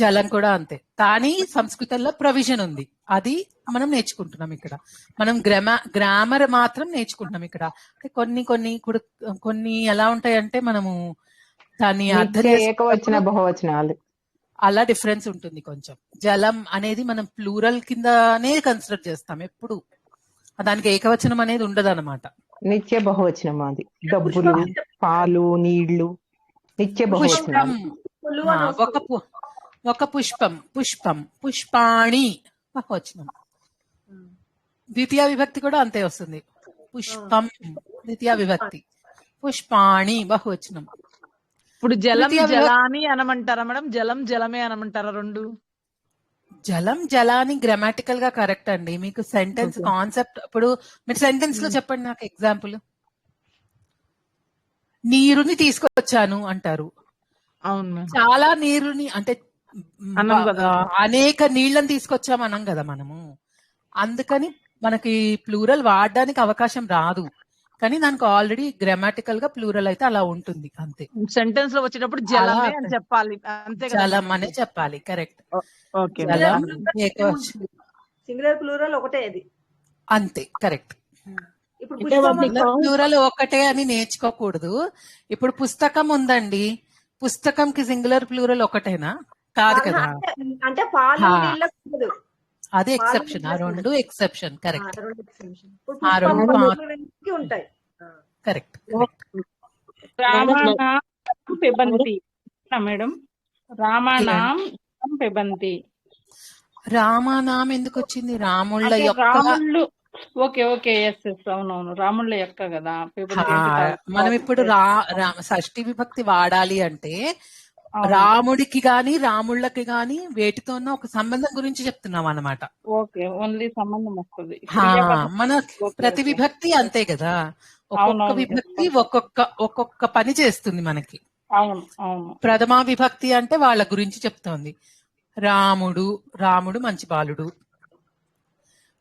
జలం కూడా అంతే. కానీ సంస్కృతంలో ప్రొవిజన్ ఉంది, అది మనం నేర్చుకుంటున్నాం ఇక్కడ. మనం గ్రామర్ మాత్రం నేర్చుకుంటున్నాం ఇక్కడ. కొన్ని ఎలా ఉంటాయంటే మనము దాన్ని అర్థం ఏకవచన బహువచనాలు అలా డిఫరెన్స్ ఉంటుంది కొంచెం. జలం అనేది మనం ప్లూరల్ కిందనే కన్సిడర్ చేస్తాం ఎప్పుడు, దానికి ఏకవచనం అనేది ఉండదు అనమాట. నిత్య బహువచనం అది. డబ్బులు, పాలు, నీళ్లు నిత్య బహువచనం. ఒక పుష్పం, పుష్పాణి బహువచనం. ద్వితీయ విభక్తి కూడా అంతే వస్తుంది. పుష్పం ద్వితీయ విభక్తి, పుష్పాణి బహువచనం. ఇప్పుడు జలం జలాని అనమంటారా మేడం? జలం జలమే అనమంటారా రెండు? జలం జలాని గ్రామాటికల్ గా కరెక్ట్ అండి. మీకు సెంటెన్స్ కాన్సెప్ట్ ఇప్పుడు మీరు సెంటెన్స్ లో చెప్పండి నాకు ఎగ్జాంపుల్. నీరుని తీసుకొచ్చాను అంటారు. అవును. చాలా నీరుని అంటే అనేక నీళ్లను తీసుకొచ్చాం అనం కదా మనము. అందుకని మనకి ప్లూరల్ వాడడానికి అవకాశం రాదు, కానీ దానికి ఆల్రెడీ గ్రామాటికల్ గా ప్లూరల్ అయితే అలా ఉంటుంది అంతే. సెంటెన్స్ లో వచ్చేటప్పుడు జలమే అని చెప్పాలి అంతే. జలం అనే చెప్పాలి, కరెక్ట్. సింగులర్ ప్లూరల్ ఒకటే అది అంతే, కరెక్ట్. ప్లూరల్ ఒకటే అని నేర్చుకోకూడదు. ఇప్పుడు పుస్తకం ఉందండి, పుస్తకంకి సింగులర్ ప్లూరల్ ఒకటేనా? కాదు కదా. అంటే పాలు అది ఎక్సెప్షన్, ఆ రెండు ఎక్సెప్షన్, కరెక్ట్. ఉంటాయి, కరెక్ట్. రామానాం పిబంతి మేడం. రామానాం పిబంతి. రామానాం ఎందుకు వచ్చింది? రాముళ్ళ యొక్క ఓకే ఓకే ఎస్ ఎస్ అవునవును రాముళ్ళ యొక్క కదా పీపుల్ హా, మనం ఇప్పుడు షష్ఠి విభక్తి వాడాలి అంటే రాముడికి గాని రాముళ్ళకి గాని వేటితోనో ఒక సంబంధం గురించి చెప్తున్నాం అన్నమాట. ఓకే ఓన్లీ సంబంధం వస్తుంది మన ప్రతి విభక్తి అంతే కదా, ఒక్కొక్క విభక్తి ఒక్కొక్క పని చేస్తుంది మనకి. అవును అవును. ప్రథమా విభక్తి అంటే వాళ్ళ గురించి చెప్తోంది. రాముడు మంచి బాలుడు,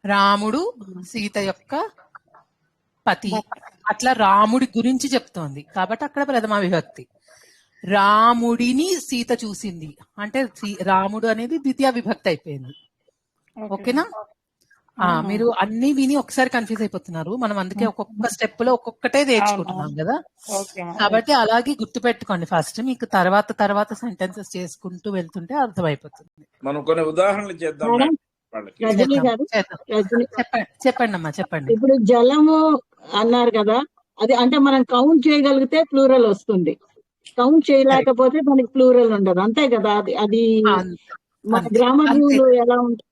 రాముడు సీత యొక్క పతి, అట్లా రాముడి గురించి చెప్తోంది కాబట్టి అక్కడ ప్రథమా విభక్తి. రాముడిని సీత చూసింది అంటే రాముడు అనేది ద్వితీయ విభక్తి అయిపోయింది. ఓకేనా? మీరు అన్ని విని ఒకసారి కన్ఫ్యూజ్ అయిపోతున్నారు. మనం అందుకే ఒక్కొక్క స్టెప్ లో ఒక్కొక్కటే నేర్చుకుంటున్నాం కదా, కాబట్టి అలాగే గుర్తు పెట్టుకోండి. ఫస్ట్ మీకు తర్వాత సెంటెన్సెస్ చేసుకుంటూ వెళ్తుంటే అర్థమైపోతుంది. మనం కొన్ని ఉదాహరణలు చేద్దాం. రజనీ గారు, చెప్పండి అమ్మా, చెప్పండి. ఇప్పుడు జలము అన్నారు కదా, అది అంటే మనం కౌంట్ చేయగలిగితే ప్లూరల్ వస్తుంది, కౌంట్ చేయలేకపోతే మనకి ప్లూరల్ ఉండదు, అంతే కదా? అది మన గ్రామర్ రూల్ ఎలా ఉంటుంది?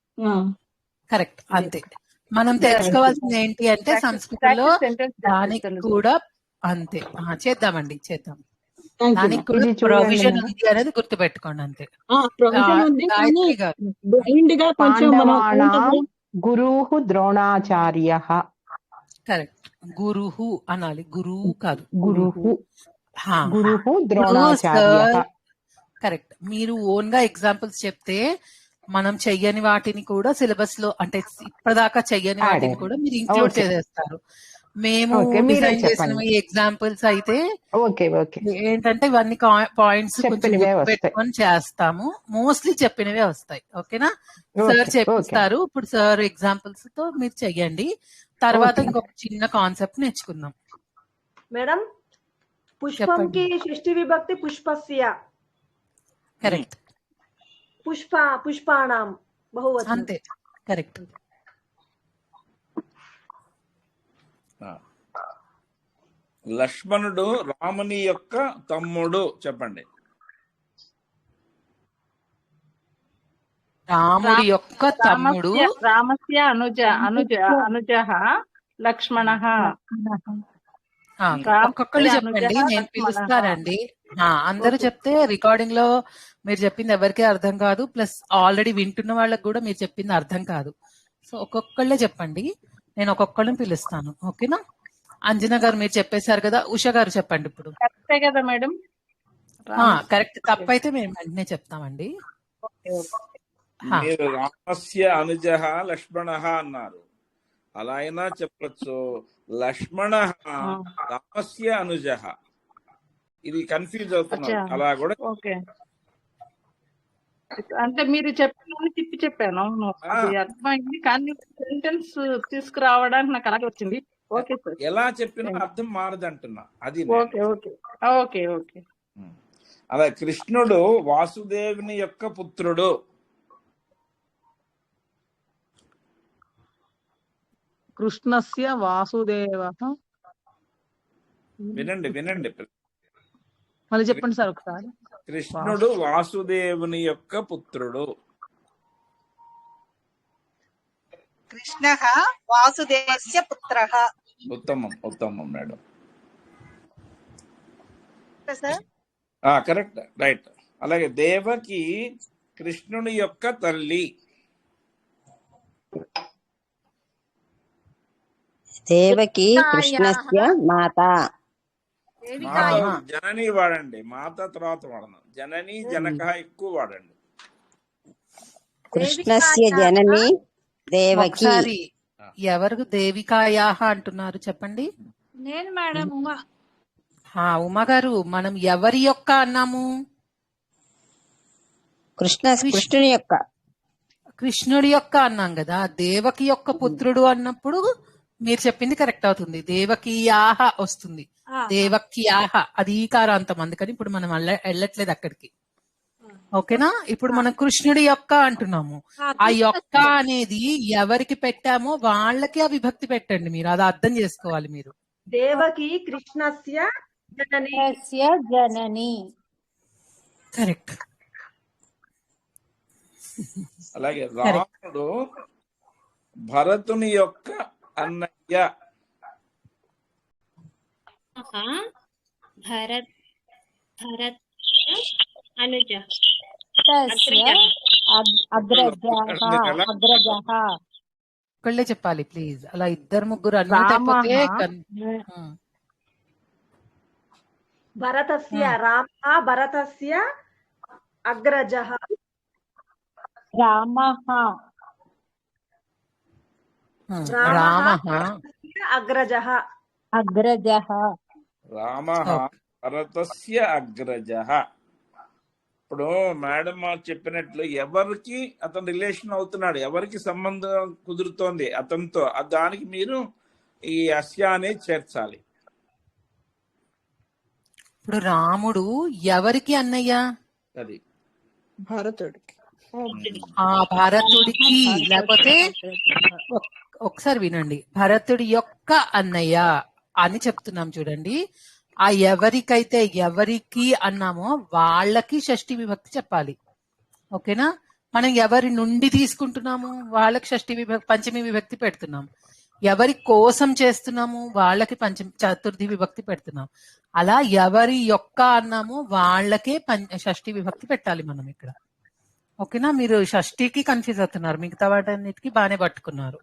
కరెక్ట్, అంతే. మనం తెలుసుకోవాల్సింది ఏంటి అంటే సంస్కృతిలో దానికి కూడా అంతే. చేద్దాం. దానికి కూడా ప్రొవిజన్ ఉంది అనేది గుర్తు పెట్టుకోండి, అంతే. గురుః ద్రోణాచార్యః. కరెక్ట్, గురుః అనాలి, గురువు కాదు, గురుః ద్రోణాచార్యః. కరెక్ట్. మీరు ఓన్ గా ఎగ్జాంపుల్స్ చెప్తే మనం చెయ్యని వాటిని కూడా సిలబస్ లో, అంటే ఇప్పటిదాకా చెయ్యని వాటిని కూడా మీరు ఇంక్లూడ్ చేసేస్తారు. మేము డిజైన్ చేసిన ఈ ఎగ్జాంపుల్స్ అయితే ఏంటంటే ఇవన్నీ పాయింట్స్ కొంచెం పెట్టుకొని చేస్తాము. మోస్ట్లీ చెప్పినవే వస్తాయి. ఓకేనా? సార్ చెప్పిస్తారు. ఇప్పుడు సార్ ఎగ్జాంపుల్స్ తో మీరు చెయ్యండి. తర్వాత ఇంకొక చిన్న కాన్సెప్ట్ నేర్చుకుందాం. మేడం, పుష్పంకి షష్ఠి విభక్తి పుష్పస్య. కరెక్ట్. పుష్పాణం బహువచనం. అంతే, కరెక్ట్. లక్ష్మణుడు రాముని యొక్క తమ్ముడు, చెప్పండి. రాముడి యొక్క తమ్ముడు. రామస్య అనుజః లక్ష్మణః. ఒక్కొక్కళ్ళు చెప్పండి, నేను పిలుస్తానండి. అందరూ చెప్తే రికార్డింగ్ లో మీరు చెప్పింది ఎవరికీ అర్థం కాదు, ప్లస్ ఆల్రెడీ వింటున్న వాళ్ళకి కూడా మీరు చెప్పింది అర్థం కాదు. సో ఒక్కొక్కళ్ళే చెప్పండి, నేను ఒక్కొక్కళ్ళని పిలుస్తాను. ఓకేనా? అంజనా గారు మీరు చెప్పేశారు కదా, ఉష గారు చెప్పండి ఇప్పుడు. కరెక్టే కదా మేడం? కరెక్ట్. తప్పైతే మేము వెంటనే చెప్తామండి. మీరు రామస్య అనుజః లక్ష్మణః అన్నారు, అలా అయినా చెప్పచ్చు. లక్ష్మణః రామస్య అనుజః, ఇది కన్ఫ్యూజ్ అవుతున్నారు. అలా కూడా అంటే మీరు చెప్పిన తిప్పి చెప్పాను. అవును, అది అర్థమైంది, కానీ సెంటెన్స్ తీసుకురావడానికి నాకు అలాగే వచ్చింది. ఓకే సార్, ఎలా చెప్పినా అర్థం మారదంటున్నా, అది. ఓకే. అలా కృష్ణుడు వాసుదేవుని యొక్క పుత్రుడు. కృష్ణస్య వాసుదేవః. వినండి మళ్ళీ చెప్పండి సార్ ఒకసారి. కృష్ణుడు వాసుదేవుని యొక్క పుత్రుడు. కృష్ణః వాసుదేవస్య పుత్రః. ఉత్తమం మేడం. Sir correct, right. అలాగే దేవకి కృష్ణుని యొక్క తల్లి. దేవకి కృష్ణస్య మాత. జనని వాడండి, మాత తర్వాత వాడను. జనని జనక ఎక్కువ వాడండి. కృష్ణస్య జనని దేవకి. ఎవరు దేవికాయాహ అంటున్నారు చెప్పండి? నేను మేడం. ఉమా గారు, మనం ఎవరి యొక్క అన్నాము? కృష్ణుని యొక్క. కృష్ణుడి యొక్క అన్నాం కదా. దేవకి యొక్క పుత్రుడు అన్నప్పుడు మీరు చెప్పింది కరెక్ట్ అవుతుంది, దేవకీయాహ వస్తుంది. దేవక్యాహ అది ఈకారాంతం, అందుకని ఇప్పుడు మనం వెళ్ళట్లేదు అక్కడికి. ఓకేనా? ఇప్పుడు మనం కృష్ణుడి యొక్క అంటున్నాము. ఆ యొక్క అనేది ఎవరికి పెట్టామో వాళ్ళకి ఆ విభక్తి పెట్టండి. మీరు అది అర్థం చేసుకోవాలి. మీరు దేవకి కృష్ణస్య జనని. కరెక్ట్. అలాగే రాముడు భరతుని యొక్క అన్నయ్య. భరత్ భరత్ అనుజ ఒకళ్ళే చెప్పాలి ప్లీజ్. అలా ఇద్దరు ముగ్గురు అన్మ్యూట్ అయిపోతే భరతస్య రామ భరతస్య అగ్రజః రామః అగ్రజః రామః భరతస్య అగ్రజః. ఇప్పుడు మేడం చెప్పినట్లు ఎవరికి అతను రిలేషన్ అవుతున్నాడు, ఎవరికి సంబంధం కుదురుతోంది అతనితో, దానికి మీరు ఈ అస్య అనేది చేర్చాలి. ఇప్పుడు రాముడు ఎవరికి అన్నయ్య? అది భరతుడికి. భరతుడికి, లేకపోతే ఒకసారి వినండి, భరతుడి యొక్క అన్నయ్య అని చెప్తున్నాం చూడండి. ఆ ఎవరికైతే ఎవరికి అన్నామో వాళ్ళకి షష్ఠి విభక్తి చెప్పాలి. ఓకేనా? మనం ఎవరి నుండి తీసుకుంటున్నాము వాళ్ళకి షష్ఠి విభక్తి పంచమి విభక్తి పెడుతున్నాం. ఎవరి కోసం చేస్తున్నాము వాళ్ళకి చతుర్థి విభక్తి పెడుతున్నాం. అలా ఎవరి యొక్క అన్నాము వాళ్ళకే షష్ఠి విభక్తి పెట్టాలి మనం ఇక్కడ. ఓకేనా? మీరు షష్ఠికి కన్ఫ్యూజ్ అవుతున్నారు, మిగతా వాటన్నిటికీ బాగానే పట్టుకున్నారు.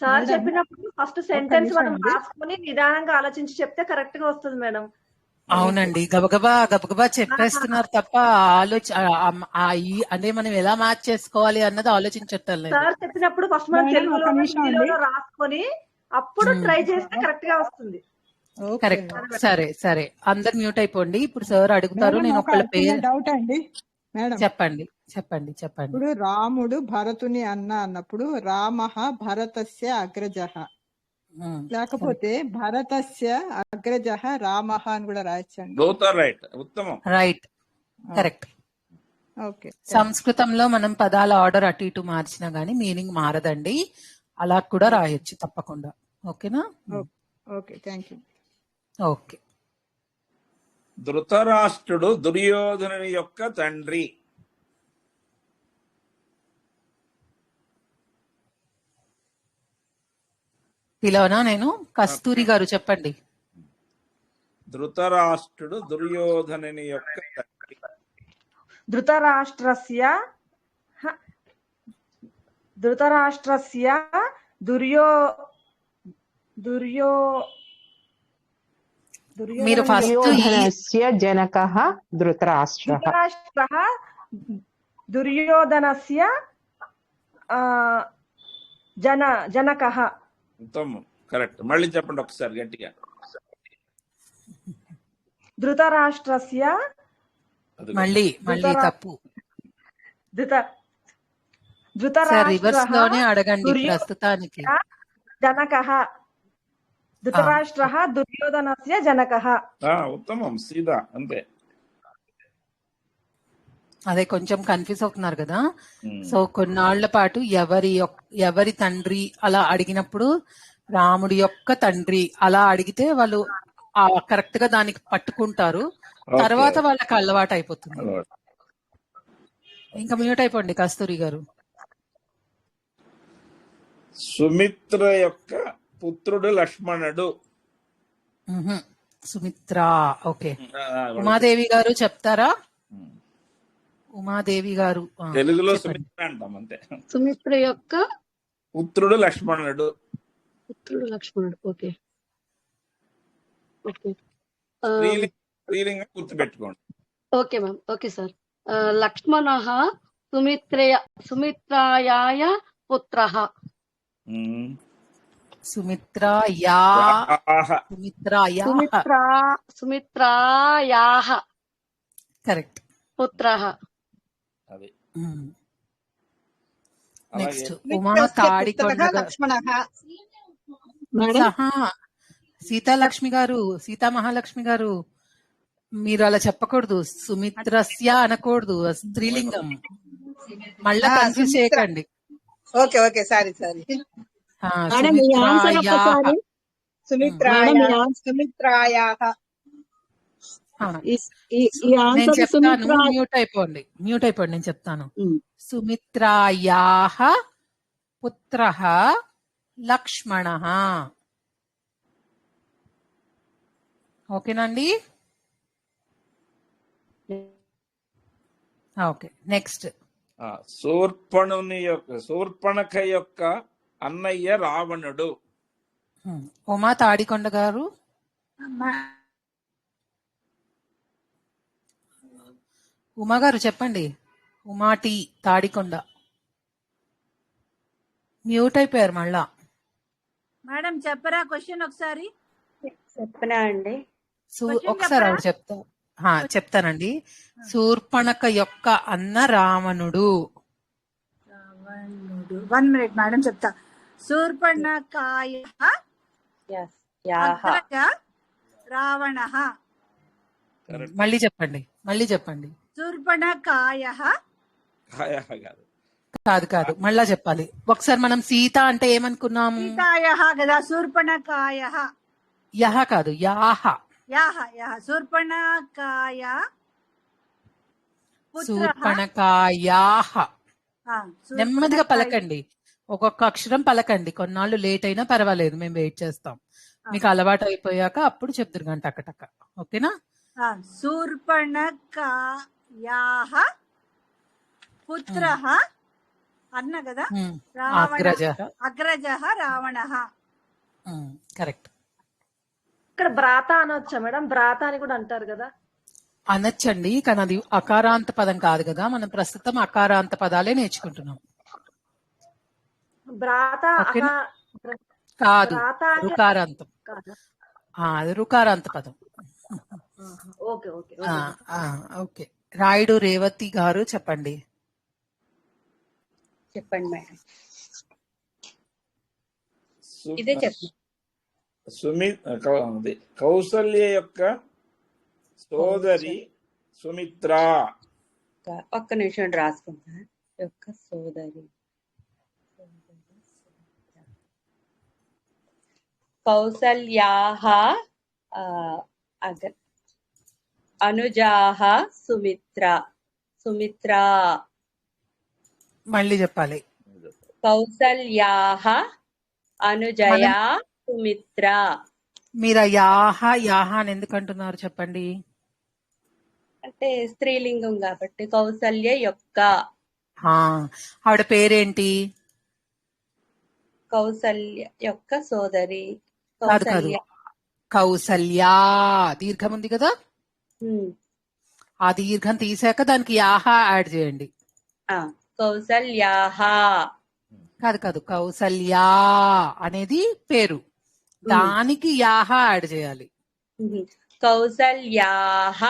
సార్ చెప్పినప్పుడు ఫస్ట్ సెంటెన్స్ మనం రాసుకొని నిదానంగా ఆలోచించి చెప్తే కరెక్ట్ గా వస్తుంది మేడం. అవునండి, గబగబా చెప్పేస్తున్నారు తప్ప అంటే మనం ఎలా మ్యాచ్ చేసుకోవాలి అన్నది ఆలోచించట్లేదు. సార్ చెప్పినప్పుడు ఫస్ట్ మనం తెలుగులో రాసుకొని అప్పుడు ట్రై చేస్తే కరెక్ట్ గా వస్తుంది. కరెక్ట్. సరే అందరు మ్యూట్ అయిపోండి. ఇప్పుడు సార్ అడుగుతారు, నేను ఒకళ్ళ పేరు. డౌట్ అండి మేడం. చెప్పండి. ఇప్పుడు రాముడు భరతుని అన్నప్పుడు రామః భరతస్య అగ్రజః, లేకపోతే భరతస్య అగ్రజః రామః అని కూడా రాయొచ్చండి. Right, correct. ఓకే. సంస్కృతంలో మనం పదాల ఆర్డర్ అటు ఇటు మార్చినా గానీ మీనింగ్ మారదండి, అలా కూడా రాయొచ్చు తప్పకుండా. ఓకేనా? Okay, thank you. ఓకే. ధృతరాష్ట్రుడు దుర్యోధనుని యొక్క తండ్రి. పిలవనా నేను? కస్తూరి గారు చెప్పండి. ధృతరాష్ట్రుడు దుర్యోధనుని యొక్క తండ్రి. ధృతరాష్ట్రస్య మీరు దుర్యోధనస్య జనకః ధృతరాష్ట్రః. దుర్యోధనస్య జనకః. ఉత్తమం, కరెక్ట్. మళ్ళీ చెప్పండి ఒకసారి గట్టిగా. ధృతరాష్ట్రస్య మళ్ళీ తప్పు. రివర్స్ లోనే అడగండి ప్రస్తుతానికి. జనకః. ధృతరాష్ట్రః దుర్యోధనస్య జనకః. ఉత్తమం, సీదా అంతే. అదే కొంచెం కన్ఫ్యూజ్ అవుతున్నారు కదా. సో కొన్నాళ్ల పాటు ఎవరి తండ్రి అలా అడిగినప్పుడు రాముడి యొక్క తండ్రి అలా అడిగితే వాళ్ళు కరెక్ట్ గా దానికి పట్టుకుంటారు, తర్వాత వాళ్ళకి అలవాటు అయిపోతుంది. ఇంకా మ్యూట్ అయిపోండి కస్తూరి గారు. సుమిత్ర యొక్క పుత్రుడు లక్ష్మణుడు. సుమిత్ర. ఓకే. ఉమాదేవి గారు చెప్తారా? ఉమాదేవి గారు తెలుగులో సుమిత్ర అంటాం అంతే. సుమిత్ర యొక్క పుత్రుడు లక్ష్మణుడు. ఓకే. స్త్రీలింగం గుర్తుపెట్టుకోండి. Okay ma'am. Okay sir. లక్ష్మణః సుమిత్రాయాయ పుత్రః. సుమిత్రాయాః కరెక్ట్. పుత్రః. నెక్స్ట్ ఉమా తాడికొండ. సీతాలక్ష్మి గారు, సీతా మహాలక్ష్మి గారు, మీరు అలా చెప్పకూడదు. సుమిత్రస్య అనకూడదు, స్త్రీలింగం. మళ్ళా కన్ఫ్యూజ్ చేయకండి. Okay sorry. సుమిత్రాయాః. నేను చెప్తాను, మ్యూట్ అయిపోండి, నేను చెప్తాను. సుమిత్రాయాః పుత్రః లక్ష్మణః. ఓకేనండి. Okay, next. శూర్పణఖ యొక్క అన్నయ్య రావణుడు. ఉమా తాడికొండ గారు. ఉమా గారు చెప్పండి. ఉమాటి తాడికొండ. మ్యూట్ అయిపోయారు మళ్ళా. మేడం చెప్పరా క్వశ్చన్ ఒకసారి. చెప్పనా అండి? ఒకసారి ఆవిడ చెప్తానండి. శూర్పణఖ యొక్క అన్న రావణుడు. 1 minute మేడం చెప్తా. శూర్పణఖాయః అగ్రజ రావణః. మళ్ళీ చెప్పండి. శూర్పణఖాయః కాదు మళ్ళా చెప్పాలి. ఒకసారి మనం సీత అంటే ఏమనుకున్నాము? సీతాయః కదా. శూర్పణఖాయః యహ కాదు, యాహ. శూర్పణఖాయ శూర్పణఖాయాః. నెమ్మదిగా పలకండి, ఒక్కొక్క అక్షరం పలకండి. కొన్నాళ్ళు లేట్ అయినా పర్వాలేదు, మేము వెయిట్ చేస్తాం. మీకు అలవాటు అయిపోయాక అప్పుడు చెప్తురు గంట టక. ఓకేనా? శూర్పణఖాయాః పుత్రః అన్న కదా. అగ్రజః రావణః. కరెక్ట్. ఇక్కడ భ్రాత అనొచ్చా మేడం? భ్రాత అని కూడా అంటారు కదా. అనొచ్చండి, కానీ అది అకారాంత పదం కాదు కదా. మనం ప్రస్తుతం అకారాంత పదాలే నేర్చుకుంటున్నాం. భ్రాత కాదు, రుకారాంతం. అది రుకారాంత పదం. ఓకే. రాయుడు రేవతి గారు చెప్పండి. చెప్పండి మేడం. ఇదే చెప్పండి. కౌసల్య యొక్క సోదరి సుమిత్ర. ఒక్క నిమిషం రాసుకుంటా. యొక్క సోదరి కౌసల్యాః అనుజాః సుమిత్ర. మళ్ళీ చెప్పాలి. కౌసల్యాః అనుజయా సుమిత్ర. మీరు యాహ అని ఎందుకు అంటున్నారు చెప్పండి? అంటే స్త్రీలింగం కాబట్టి. కౌసల్య యొక్క. ఆవిడ పేరేంటి? కౌసల్య యొక్క సోదరి. కాదు, కౌసల్యా దీర్ఘం ఉంది కదా. ఆ దీర్ఘం తీసాక దానికి యాహ యాడ్ చేయండి. కౌసల్యాః. కాదు, కౌసల్యా అనేది పేరు, దానికి యాహ యాడ్ చేయాలి. కౌసల్యాః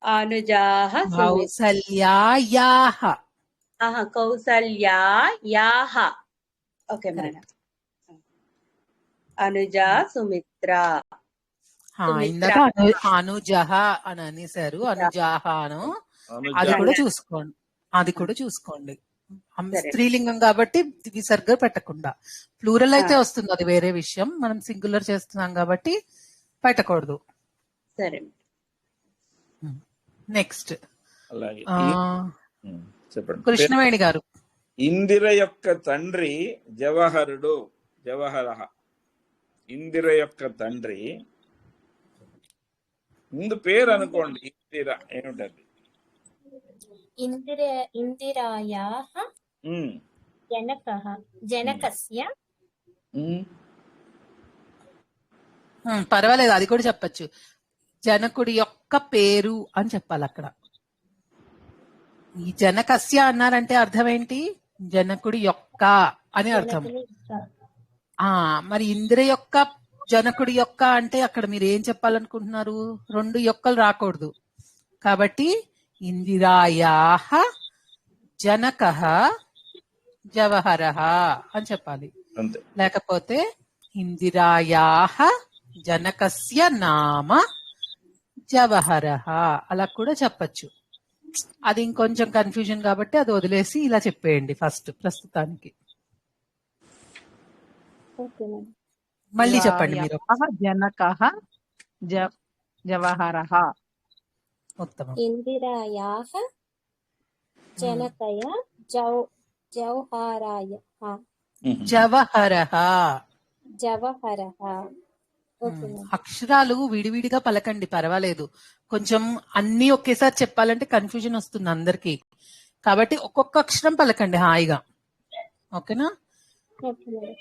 అనుజాః కౌసల్యాయాః. కౌసల్యాయాః. Okay madam. అనుజా సుమిత్ర. ఇందాక అనుజహ అని అనేసారు, అనుజాహాను. అది కూడా చూసుకోండి. స్త్రీలింగం కాబట్టి విసర్గ పెట్టకుండా. ప్లూరల్ అయితే వస్తుంది, అది వేరే విషయం. మనం సింగులర్ చేస్తున్నాం కాబట్టి పెట్టకూడదు. సరే. నెక్స్ట్ కృష్ణవేణి గారు. ఇందిర యొక్క తండ్రి జవహర. ఇందిర యొక్క తండ్రి ముందు పేరు అనుకోండి. ఇందిర ఏమిటది? ఇందిరాయాః జనకస్య. పర్వాలేదు, అది కూడా చెప్పచ్చు. జనకుడి యొక్క పేరు అని చెప్పాలి అక్కడ. ఈ జనకస్య అన్నారంటే అర్థం ఏంటి? జనకుడి యొక్క అని అర్థం. మరి ఇందిర యొక్క జనకుడి యొక్క అంటే అక్కడ మీరు ఏం చెప్పాలనుకుంటున్నారు? 2 యొక్కలు రాకూడదు కాబట్టి ఇందిరాయాః జనకః జవహరః అని చెప్పాలి. లేకపోతే ఇందిరాయాః జనకస్య నామ జవహరః అలా కూడా చెప్పచ్చు. అది ఇంకొంచెం కన్ఫ్యూజన్ కాబట్టి అది వదిలేసి ఇలా చెప్పేయండి ప్రస్తుతానికి. మళ్ళీ చెప్పండి మీరు. జనకః జవహరః. ఉత్తమం. ఇందిరాయాః జనకయ జౌహరాయ. జవహరః. జవహరః. Okay ma'am. అక్షరాలు విడివిడిగా పలకండి, పర్వాలేదు. కొంచెం అన్ని ఒకేసారి చెప్పాలంటే కన్ఫ్యూజన్ వస్తుంది అందరికి, కాబట్టి ఒక్కొక్క అక్షరం పలకండి హాయిగా. ఓకేనా? Okay madam.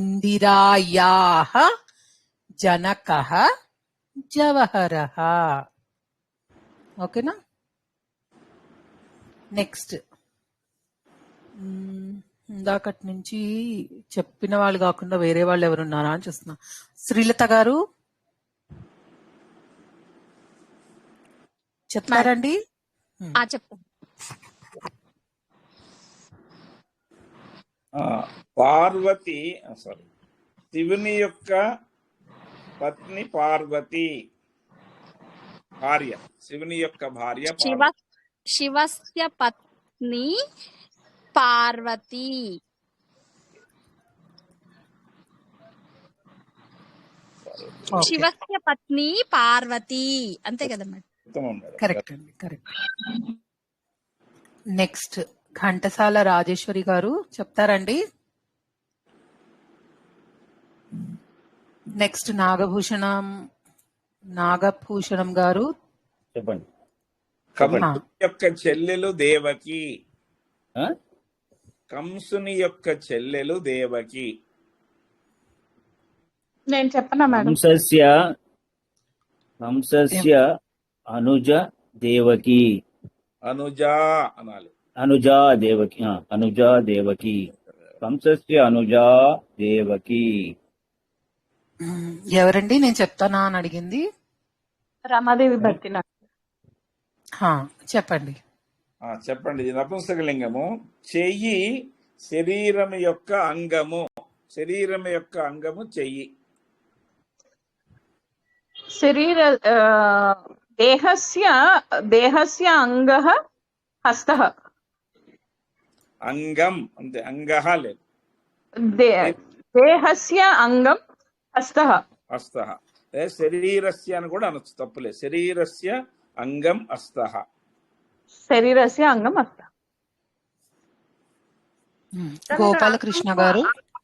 ఇందిరాయాః జనకః జవహరః. ఓకేనా? నెక్స్ట్ ఇందాకటి నుంచి చెప్పిన వాళ్ళు కాకుండా వేరే వాళ్ళు ఎవరున్నారా అని చూస్తున్నా. శ్రీలత గారు చెప్తారండి? చెప్తాను. పార్వతి సారీ శివుని యొక్క పత్ని పార్వతి, భార్య, శివుని యొక్క భార్య శివస్య పత్ని పార్వతి. శివస్య పత్ని పార్వతి, అంతే కదా మేడం? కరెక్ట్ అండి, కరెక్ట్. నెక్స్ట్ ఘంటసాల రాజేశ్వరి గారు చెప్తారండి? నెక్స్ట్ నాగభూషణం గారు చెప్పండి. కంసుని యొక్క చెల్లెలు దేవకి, కంసుని యొక్క చెల్లెలు దేవకి. నేను చెప్పనా మేడం? కంసస్య అనుజ దేవకి. అనుజా అనాలి. అనుజా దేవకి, అనుజా దేవకి. కంసస్య అనుజా దేవకి. ఎవరండి నేను చెప్తానా అని అడిగింది? రమాదేవి భక్తి. చెప్పండి. చెప్పండి. ఇది నపుంసకలింగము. చెయ్యి శరీరం యొక్క అంగము. శరీరం యొక్క అంగము చెయ్యి. శరీర దేహస్య అంగః హస్తః. అంగం అంతే, అంగః లేదు. దేహస్య అంగం హస్తః. హస్తః. శరీరస్య అని కూడా అనొచ్చు, తప్పులేదు. శరీరస్య అంగం హస్తః. శరీరస్య అంగం హస్తః. గోపాలకృష్ణ గారు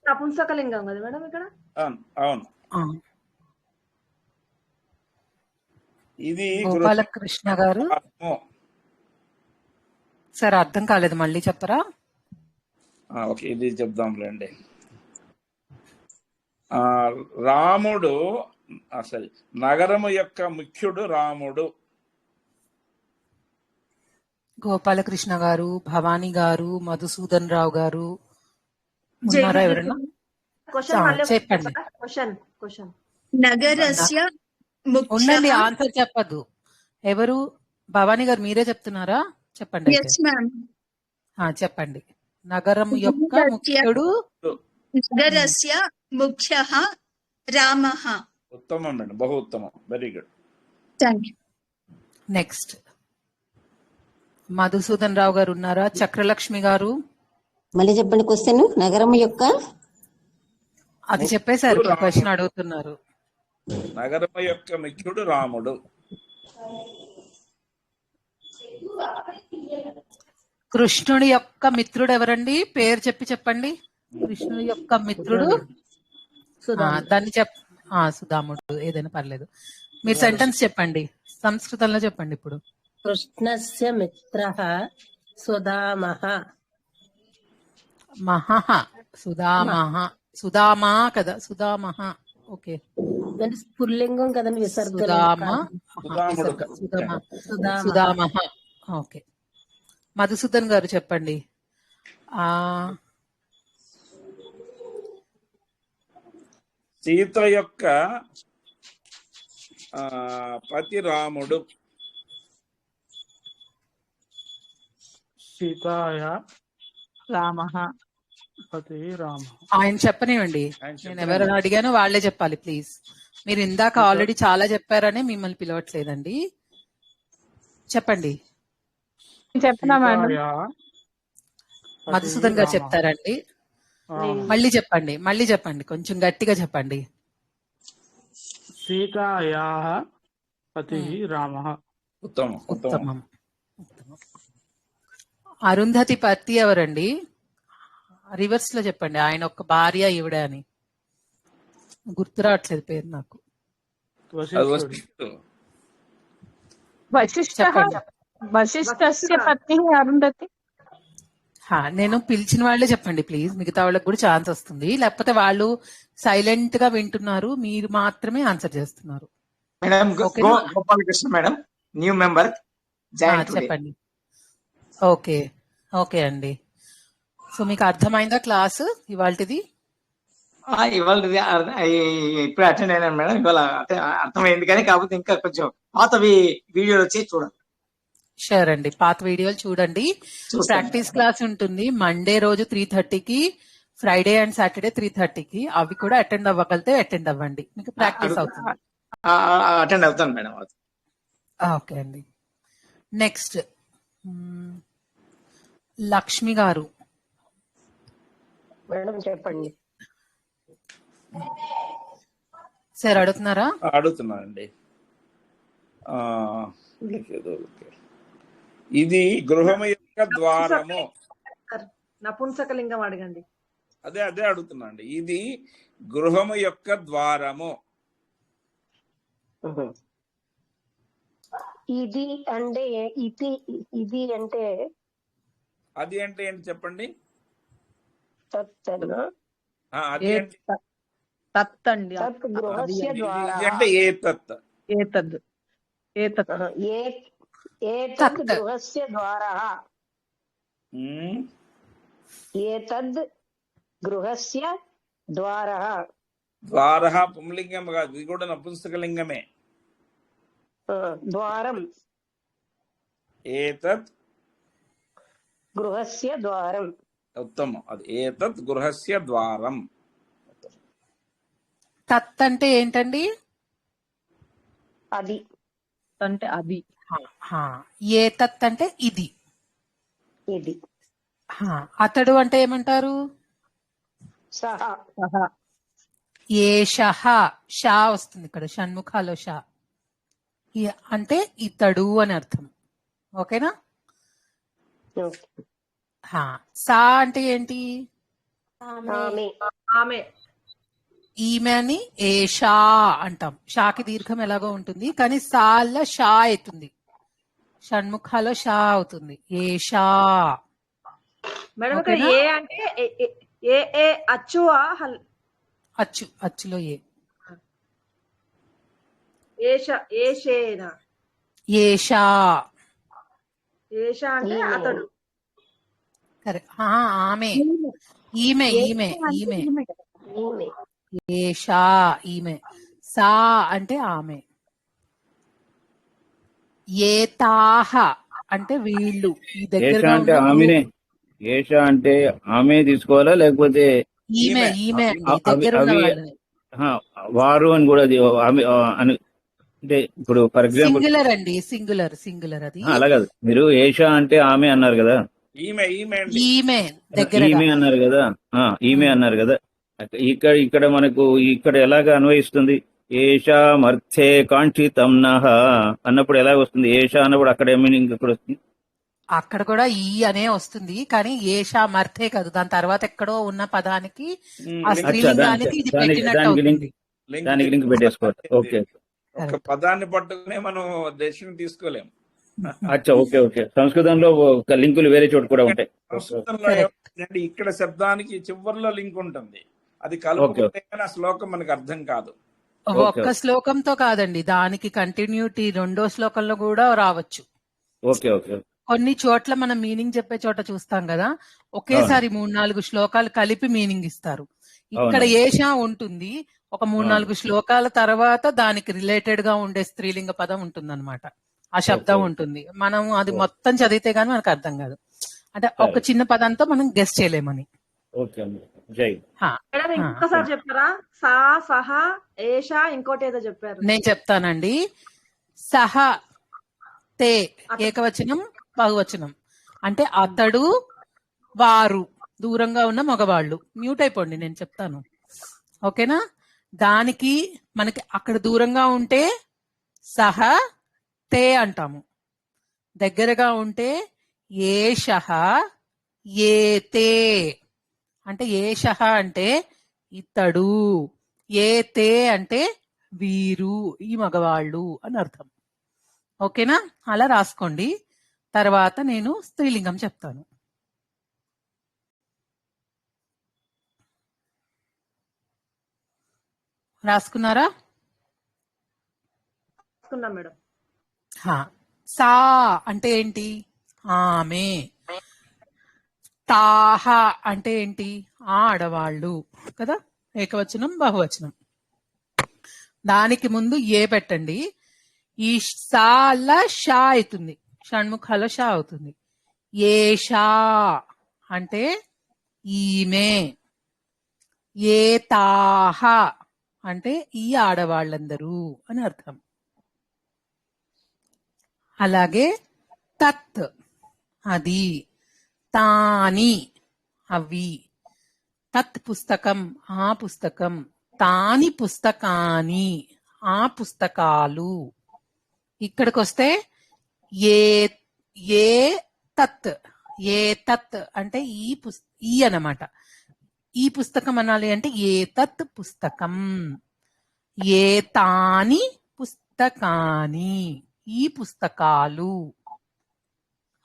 నపుంసకలింగం కదా మేడం ఇక్కడ? అవును. ఇది గోపాలకృష్ణ గారు సార్ అర్థం కాలేదు, మళ్ళీ చెప్పరా? ఓకే, ఇది చెప్దాంలేండి. రాముడు అసలు నగరము యొక్క ముఖ్యుడు రాముడు. గోపాలకృష్ణ గారు, భవానీ గారు, మధుసూదన్ రావు గారు ఉన్నారా ఎవరన్నా? చెప్పండి. నగరస్య ఉండండి, ఆన్సర్ చెప్పద్దు. ఎవరు? భవానీ గారు మీరే చెప్తున్నారా? చెప్పండి. చెప్పండి. నగరం యొక్క ముఖ్యుడు. నగరస్య ముఖ్యః రామః. ఉత్తమం మేడం, బహు ఉత్తమం, వెరీ గుడ్. నెక్స్ట్ మధుసూదన్ రావు గారు ఉన్నారా? చక్రలక్ష్మి గారు మళ్ళీ చెప్పండి క్వశ్చన్. నగరం యొక్క అది చెప్పేశారు, క్వశ్చన్ అడుగుతున్నారు. నగరం యొక్క ముఖ్యుడు రాముడు. కృష్ణుడి యొక్క మిత్రుడు ఎవరండి? పేరు చెప్పండి. కృష్ణుడి యొక్క మిత్రుడు దాన్ని సుధాముడు, ఏదైనా పర్లేదు. మీరు సెంటెన్స్ చెప్పండి, సంస్కృతంలో చెప్పండి ఇప్పుడు. కృష్ణస్య మిత్రః సుధామః. మహః సుధామః. సుధామా కదా, సుధామః. ఓకే, పుల్లింగం కదండి, విసర్గ. సుధామః. ఓకే, మధుసూదన్ గారు చెప్పండి. సీత యొక్క పతి రాముడు. సీతాయ రామః పతి రామ. ఆయన చెప్పనివ్వండి, నేను ఎవరైనా అడిగానో వాళ్ళే చెప్పాలి ప్లీజ్. మీరు ఇందాక ఆల్రెడీ చాలా చెప్పారని మిమ్మల్ని పిలవట్లేదండి, చెప్పండి. చెప్పనా మేడం? మధుసూదన్ గారు చెప్తారండి. మళ్ళీ చెప్పండి, కొంచెం గట్టిగా చెప్పండి. సీతాయాః పతి రామః. ఉత్తమం. అరుంధతి పతి ఎవరండి? రివర్స్ లో చెప్పండి. ఆయన ఒక భార్య ఈవిడ అని. గుర్తు రావట్లేదు పేరు నాకు. అది వస్తుంది. వశిష్ఠస్య పత్ని అరుంధతి. నేను పిలిచిన వాళ్ళే చెప్పండి ప్లీజ్, మిగతా వాళ్ళకి కూడా ఛాన్స్ వస్తుంది. లేకపోతే వాళ్ళు సైలెంట్ గా వింటున్నారు, మీరు మాత్రమే ఆన్సర్ చేస్తున్నారు. మేడం ఓకేనా? గోపాలకృష్ణ మేడం, న్యూ మెంబర్ చెప్పండి. ఓకే ఓకే అండి. సో మీకు అర్థమైందా క్లాస్ ఇవాళది? ఇవాళ ఇప్పుడు అటెండ్ అయినాను మేడం. ఇవాళ అర్థమైంది, కానీ కాకపోతే ఇంకా కొంచెం పాతవి వీడియోలు వచ్చి చూడాలి. షూర్ అండి, పాత వీడియోలు చూడండి. ప్రాక్టీస్ క్లాస్ ఉంటుంది మండే రోజు 3:30కి, ఫ్రైడే అండ్ సాటర్డే 3:30కి. అవి కూడా అటెండ్ అవ్వగలితే అటెండ్ అవ్వండి, మీకు ప్రాక్టీస్ అవుతుంది. అటెండ్ అవుతాను మేడం. ఓకే అండి. నెక్స్ట్ లక్ష్మి గారు. మేడం చెప్పండి. సార్ అడుగుతున్నారా? అడుగుతున్నానండి. ఇది గృహము యొక్క ద్వారము. నపుంసకలింగం అడగండి. అదే అడుగుతున్నా అండి. ఇది గృహము యొక్క ద్వారము. ఇది అంటే ఇది అంటే అది అంటే ఏంటి చెప్పండి. అది అంటే తత్ అండి. ఇది అంటే ఏ తత్. ఏతద్ గృహస్య ద్వారః. ఏతద్ గృహస్య ద్వారః. ద్వారః పుంలింగం కాదు, ఇది కూడా నపుంసకలింగమే. ద్వారం. ఏతత్ గృహస్య ద్వారం. ఉత్తమం. అది ఏతత్ గృహస్య ద్వారం. తత్ అంటే ఏంటండి? అది అంటే అది. ఏతత్ అంటే ఇది. ఇది. అతడు అంటే ఏమంటారు? సహా. ఏషః. షా వస్తుంది ఇక్కడ, షణ్ముఖాలో షా. అంటే ఇతడు అని అర్థం. ఓకేనా? సా అంటే ఏంటి? ఈమె అని ఏషా అంటాం. షాకి దీర్ఘం ఎలాగో ఉంటుంది, కానీ సాల్లో షా అవుతుంది, షణ్ముఖాలో షా అవుతుంది. ఏషా. మేడం ఇక్కడ ఏ అంటే ఏ అచ్చు అచ్చులో ఏ. ఏషేనా. ఏషా. ఏషా అంటే అతడు. ఆమె. ఈమె ఈమె ఈమె. ఏషా ఈమె. సా అంటే ఆమె. ఏతాహ అంటే వీళ్ళు. ఈ దగ్గర అంటే ఆమెనే. ఏష అంటే ఆమె తీసుకోవాలా, లేకపోతే ఈమె ఈమె దగ్గర వారు అని కూడా అంటే ఇప్పుడు ఫర్ ఎగ్జాంపుల్ సింగులర్ అండి. సింగులర్ అది అలా కాదు. మీరు ఏష అంటే ఆమె అన్నారు కదా, ఈమె దగ్గర ఈమె అన్నారు కదా, ఈమె అన్నారు కదా. ఇక్కడ మనకు ఇక్కడ ఎలాగ అన్వయిస్తుంది? ఏషా మర్థే కాంక్షితం నః అన్నప్పుడు ఎలాగ వస్తుంది? ఏషా అన్నప్పుడు అక్కడ మీనింగ్ ఎక్కడ వస్తుంది? అక్కడ కూడా ఈ అనే వస్తుంది, కానీ ఏషా మర్థే కాదు, దాని తర్వాత ఎక్కడో ఉన్న పదానికి ఆ స్త్రీలింగానికి ఇది పెట్టినట్టు అవుతుంది. దానికి లింక్ పెట్టేసుకోవాలి. ఓకే. ఒక పదాన్ని పట్టుకునే మనం డెసిషన్ తీసుకోలేము. అచ్చా, ఓకే ఓకే. సంస్కృతంలో లింకులు వేరే చోటు కూడా ఉంటాయి. సంస్కృతంలో ఇక్కడ శబ్దానికి చివరిలో లింక్ ఉంటుంది, అది కలుపుకుంటే ఆ శ్లోకం మనకు అర్థం కాదు. ఒక్క శ్లోకంతో కాదండి, దానికి కంటిన్యూటీ రెండో శ్లోకంలో కూడా రావచ్చు. Okay okay. కొన్ని చోట్ల మనం మీనింగ్ చెప్పే చోట చూస్తాం కదా, ఒకేసారి 3-4 శ్లోకాలు కలిపి మీనింగ్ ఇస్తారు. ఇక్కడ ఏషా ఉంటుంది, ఒక 3-4 శ్లోకాల తర్వాత దానికి రిలేటెడ్ గా ఉండే స్త్రీలింగ పదం ఉంటుంది అనమాట, ఆ శబ్దం ఉంటుంది. మనం అది మొత్తం చదివితే గానీ మనకు అర్థం కాదు, అంటే ఒక చిన్న పదంతో మనం గెస్ చేయలేమని. ఇంకోసారి చెప్పారా? సా సహ ఏషా ఇంకోటి ఏదో చెప్పారు. నేను చెప్తానండి. సహ తే ఏకవచనం బహువచనం, అంటే అతడు వారు దూరంగా ఉన్న మగవాళ్ళు. మ్యూట్ అయిపోండి, నేను చెప్తాను ఓకేనా. దానికి మనకి అక్కడ దూరంగా ఉంటే సహ తే అంటాము, దగ్గరగా ఉంటే ఏషః ఏతే అంటే ఏషః అంటే ఇతడు, ఏ తే అంటే వీరు, ఈ మగవాళ్ళు అని అర్థం. ఓకేనా? అలా రాసుకోండి. తర్వాత నేను స్త్రీలింగం చెప్తాను. రాసుకున్నారా? రాసుకున్నాం మేడం. సా అంటే ఏంటి? ఆమె. తాహ అంటే ఏంటి? ఆడవాళ్ళు కదా. ఏకవచనం బహువచనం. దానికి ముందు ఏ పెట్టండి. ఈ సాల షా అవుతుంది, షణ్ముఖాల షా అవుతుంది. ఏషా అంటే ఈమె. ఏ తాహ అంటే ఈ ఆడవాళ్ళందరూ అని అర్థం. అలాగే తత్ అది, తాని అవి, తత్ పుస్తకం ఆ పుస్తకం, తాని పుస్తకాని ఆ పుస్తకాలు. ఇక్కడికి వస్తే ఏ ఏ తత్, ఏ తత్ అంటే ఈ అన్నమాట. ఈ పుస్తకం అనాలి అంటే ఏ తత్ పుస్తకం, ఏ తాని పుస్తకాని ఈ పుస్తకాలు.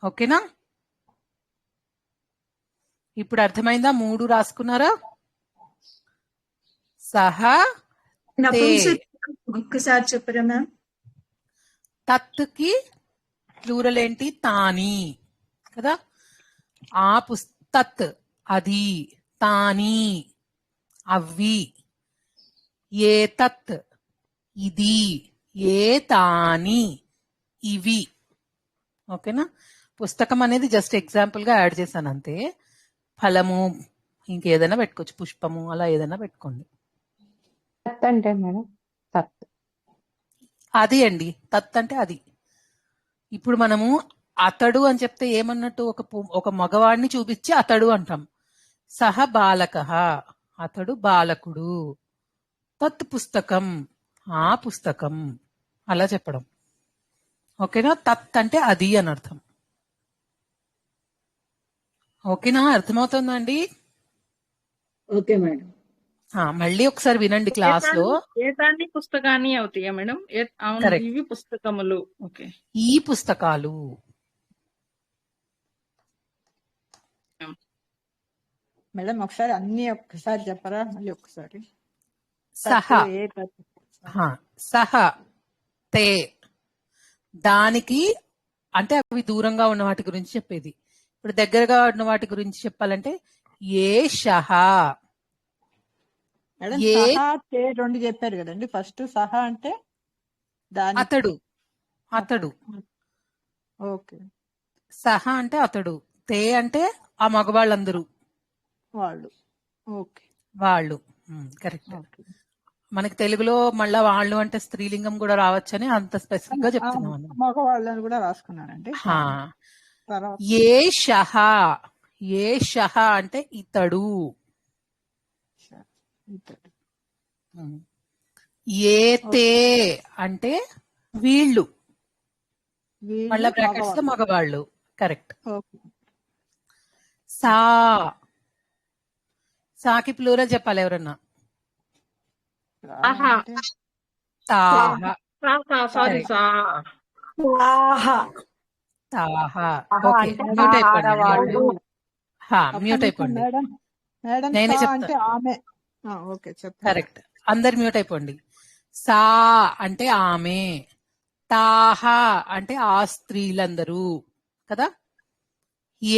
ఓకేనా? ఇప్పుడు అర్థమైందా? 3 రాసుకున్నారా? సహా ఒక్కసారి చెప్పరా మ్యామ్? తత్కి ప్లూరల్ ఏంటి? తాని కదా. ఆ తత్ అది, తాని అవి, ఏ తత్ ఇది, ఏ తాని ఇవి. ఓకేనా? పుస్తకం అనేది జస్ట్ ఎగ్జాంపుల్ గా యాడ్ చేశాను అంతే. ఫలము ఇంకేదైనా పెట్టుకోవచ్చు, పుష్పము అలా ఏదైనా పెట్టుకోండి. తత్ అంటే మేడం తత్ అది అండి, తత్ అంటే అది. ఇప్పుడు మనము అతడు అని చెప్తే ఏమన్నట్టు? ఒక మగవాడిని చూపించి అతడు అంటాం. సహ బాలకః అతడు బాలకుడు, తత్ పుస్తకం ఆ పుస్తకం అలా చెప్పడం. ఓకేనా? తత్ అంటే అది అని అర్థం. ఓకేనా? అర్థమవుతుందండి? Okay madam. మళ్ళీ ఒకసారి వినండి క్లాస్ లో. ఏతాన్ని పుస్తకాన్ని అవుతాయా మేడం? అవును, Correct. ఇవి పుస్తకములు. ఓకే, ఈ పుస్తకాలు. మేడం ఒకసారి అన్ని ఒక్కసారి చెప్పరా? మళ్ళీ ఒక్కసారి. సహ తత్, ఏ తత్. సహ తే, దానికి అంటే అవి దూరంగా ఉన్న వాటి గురించి చెప్పేది. ఇప్పుడు దగ్గరగా ఉన్న వాటి గురించి చెప్పాలంటే ఏషః. మేడం ఏ సహా తే 2 చెప్పారు కదండి. ఫస్ట్ సహా అంటే దాని అతడు, అతడు. ఓకే. సహ అంటే అతడు, తే అంటే ఆ మగవాళ్ళందరూ, వాళ్ళు. ఓకే, వాళ్ళు. కరెక్ట్. మనకి తెలుగులో మళ్ళా వాళ్ళు అంటే స్త్రీలింగం కూడా రావచ్చని అంత స్పెసిఫిక్ గా చెప్తున్నాం అన్నమాట. మగవాళ్ళని కూడా రాసుకున్నానండి. తర్వాత ఏషః, ఏషః అంటే ఇతడు. ఏతే అంటే వీళ్ళు, మళ్ళా బ్రాకెట్స్ లో మగవాళ్ళు. కరెక్ట్. సా, సాకి ప్లూరల్ చెప్పాలి ఎవరన్నా. తాహ. తాహ. ఓకే, మ్యూట్ అయిపోండి. మ్యూట్ అయిపోండి. మేడం మేడం నేనే సా చెప్తా. అంటే ఆమె. ఓకే చెప్పండి. కరెక్ట్. అందరు మ్యూట్ అయిపోండి. సా అంటే ఆమె, తాహ అంటే ఆ స్త్రీలందరూ కదా.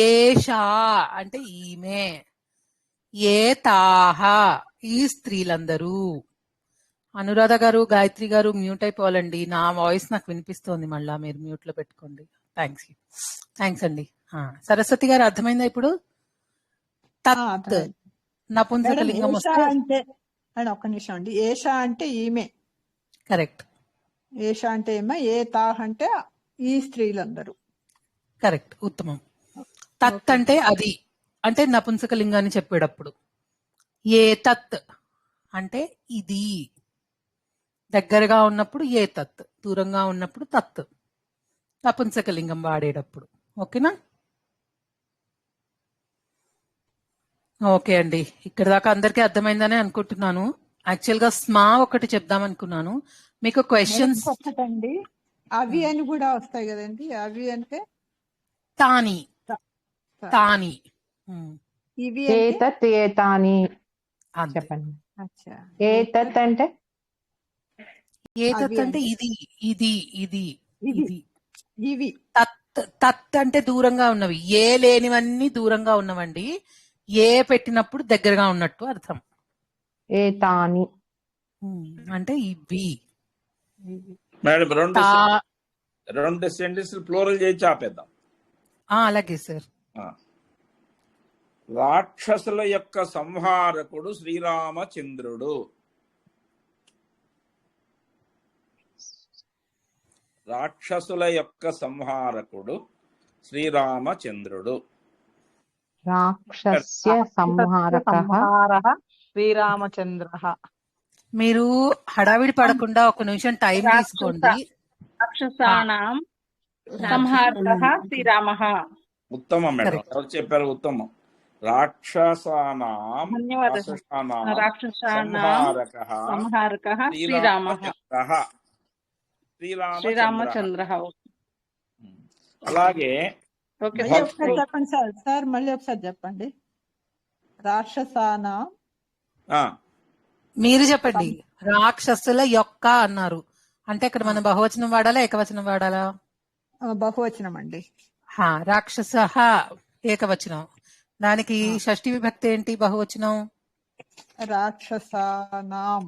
ఏషా అంటే ఈమె, ఏ తాహ ఈ స్త్రీలందరూ. అనురాధ గారు, గాయత్రి గారు మ్యూట్ అయిపోవాలండి. నా వాయిస్ నాకు వినిపిస్తోంది, మళ్ళా మీరు మ్యూట్ లో పెట్టుకోండి. థ్యాంక్స్ అండి. సరస్వతి గారు అర్థమైందా ఇప్పుడు? తత్ నపుంసకలింగం వస్తే అంటే ఒక్క నిమిషం అండి. ఏషా అంటే ఈమె. కరెక్ట్. ఏషా అంటే ఏమే, ఏ తాహ్ అంటే ఈ స్త్రీలందరూ. కరెక్ట్, ఉత్తమం. తత్ అంటే అది, అంటే నపుంసకలింగాన్ని చెప్పేటప్పుడు. ఏ తత్ అంటే ఇది, దగ్గరగా ఉన్నప్పుడు ఏ తత్, దూరంగా ఉన్నప్పుడు తత్, నపుంసకలింగం వాడేటప్పుడు. ఓకేనా? ఓకే అండి, ఇక్కడ దాకా అందరికీ అర్థమైందని అనుకుంటున్నాను. యాక్చువల్ గా స్మా ఒకటి చెప్దాం అనుకున్నాను. మీకు క్వశ్చన్స్ ఒక్కటండి, అవి అని కూడా వస్తాయి కదండి. అవి అంటే తాని తాని ఇవి ఏతత్ ఏతాని అంతే. చెప్పండి. అచ్చా, ఏతత్ అంటే ఏతత్ అంటే ఇది ఇది ఇది ఇది. ఇవి తత్ తత్ అంటే దూరంగా ఉన్నవి. ఏ లేనివన్నీ దూరంగా ఉన్నవండి. ఏ పెట్టినప్పుడు దగ్గరగా ఉన్నట్టు అర్థం. ఏతాని అంటే ఇవి. మేడం రెండు సెంటెన్స్ ప్లూరల్ చేసి ఆపేద్దాం. అలాగే సార్. రాక్షసుల యొక్క సంహారకుడు శ్రీరామచంద్రుడు. రాక్షసుల యొక్క సంహారకుడు శ్రీరామచంద్రుడు. రాక్షస్య సంహారకః శ్రీరామచంద్రః. మీరు హడావిడి పడకుండా ఒక నిమిషం టైం తీసుకోండి. రాక్షసానాం సంహారకః శ్రీరామః. ఉత్తమం మేడం, ఎవరు చెప్పారు? ఉత్తమం. రాక్షసానాం సంహారకః శ్రీరామచంద్రః. అలాగే చెప్పండి సార్, మళ్ళీ ఒకసారి చెప్పండి. రాక్షసానా మీరు చెప్పండి. రాక్షసుల యొక్క అన్నారు అంటే ఇక్కడ మనం బహువచనం వాడాలా ఏకవచనం వాడాలా? బహువచనం అండి. రాక్షస ఏకవచనం. దానికి షష్ఠి విభక్తి ఏంటి? బహువచనం. రాక్షసానాం.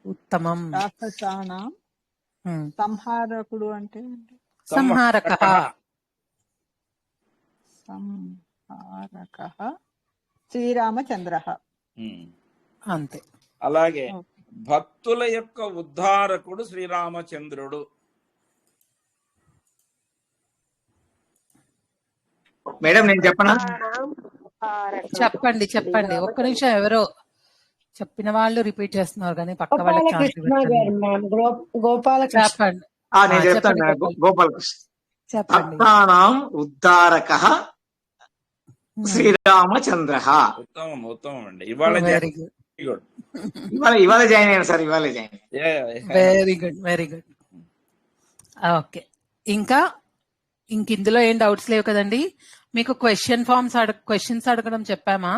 ఉత్తమం. రాక్షసానాం సంహారకుడు అంటే సంహారకః. సంహారకః శ్రీరామచంద్రః. అంతే. అలాగే భక్తుల యొక్క ఉద్ధారకుడు శ్రీరామచంద్రుడు. మేడం నేను చెప్పనా? చెప్పండి చెప్పండి. ఒక్క నిమిషం, ఎవరో చెప్పిన వాళ్ళు రిపీట్ చేస్తున్నారు కానీ పక్క వాళ్ళకి చెప్పండి. నేను చెప్తాను. గోపాలకృష్ణ. చెప్పండి. భక్తానాం ఉద్ధారకః శ్రీరామచంద్రః. ఉత్తమం ఉత్తమం అండి. ఇవాళ వెరీ గుడ్. ఇవాళ జాయిన్ అయ్యాను సార్. ఇవాళ join. Very good very good. Okay, ఇంకా ఇందులో ఏం డౌట్స్ లేవు కదండి? మీకు క్వశ్చన్స్ అడగడం చెప్పామా?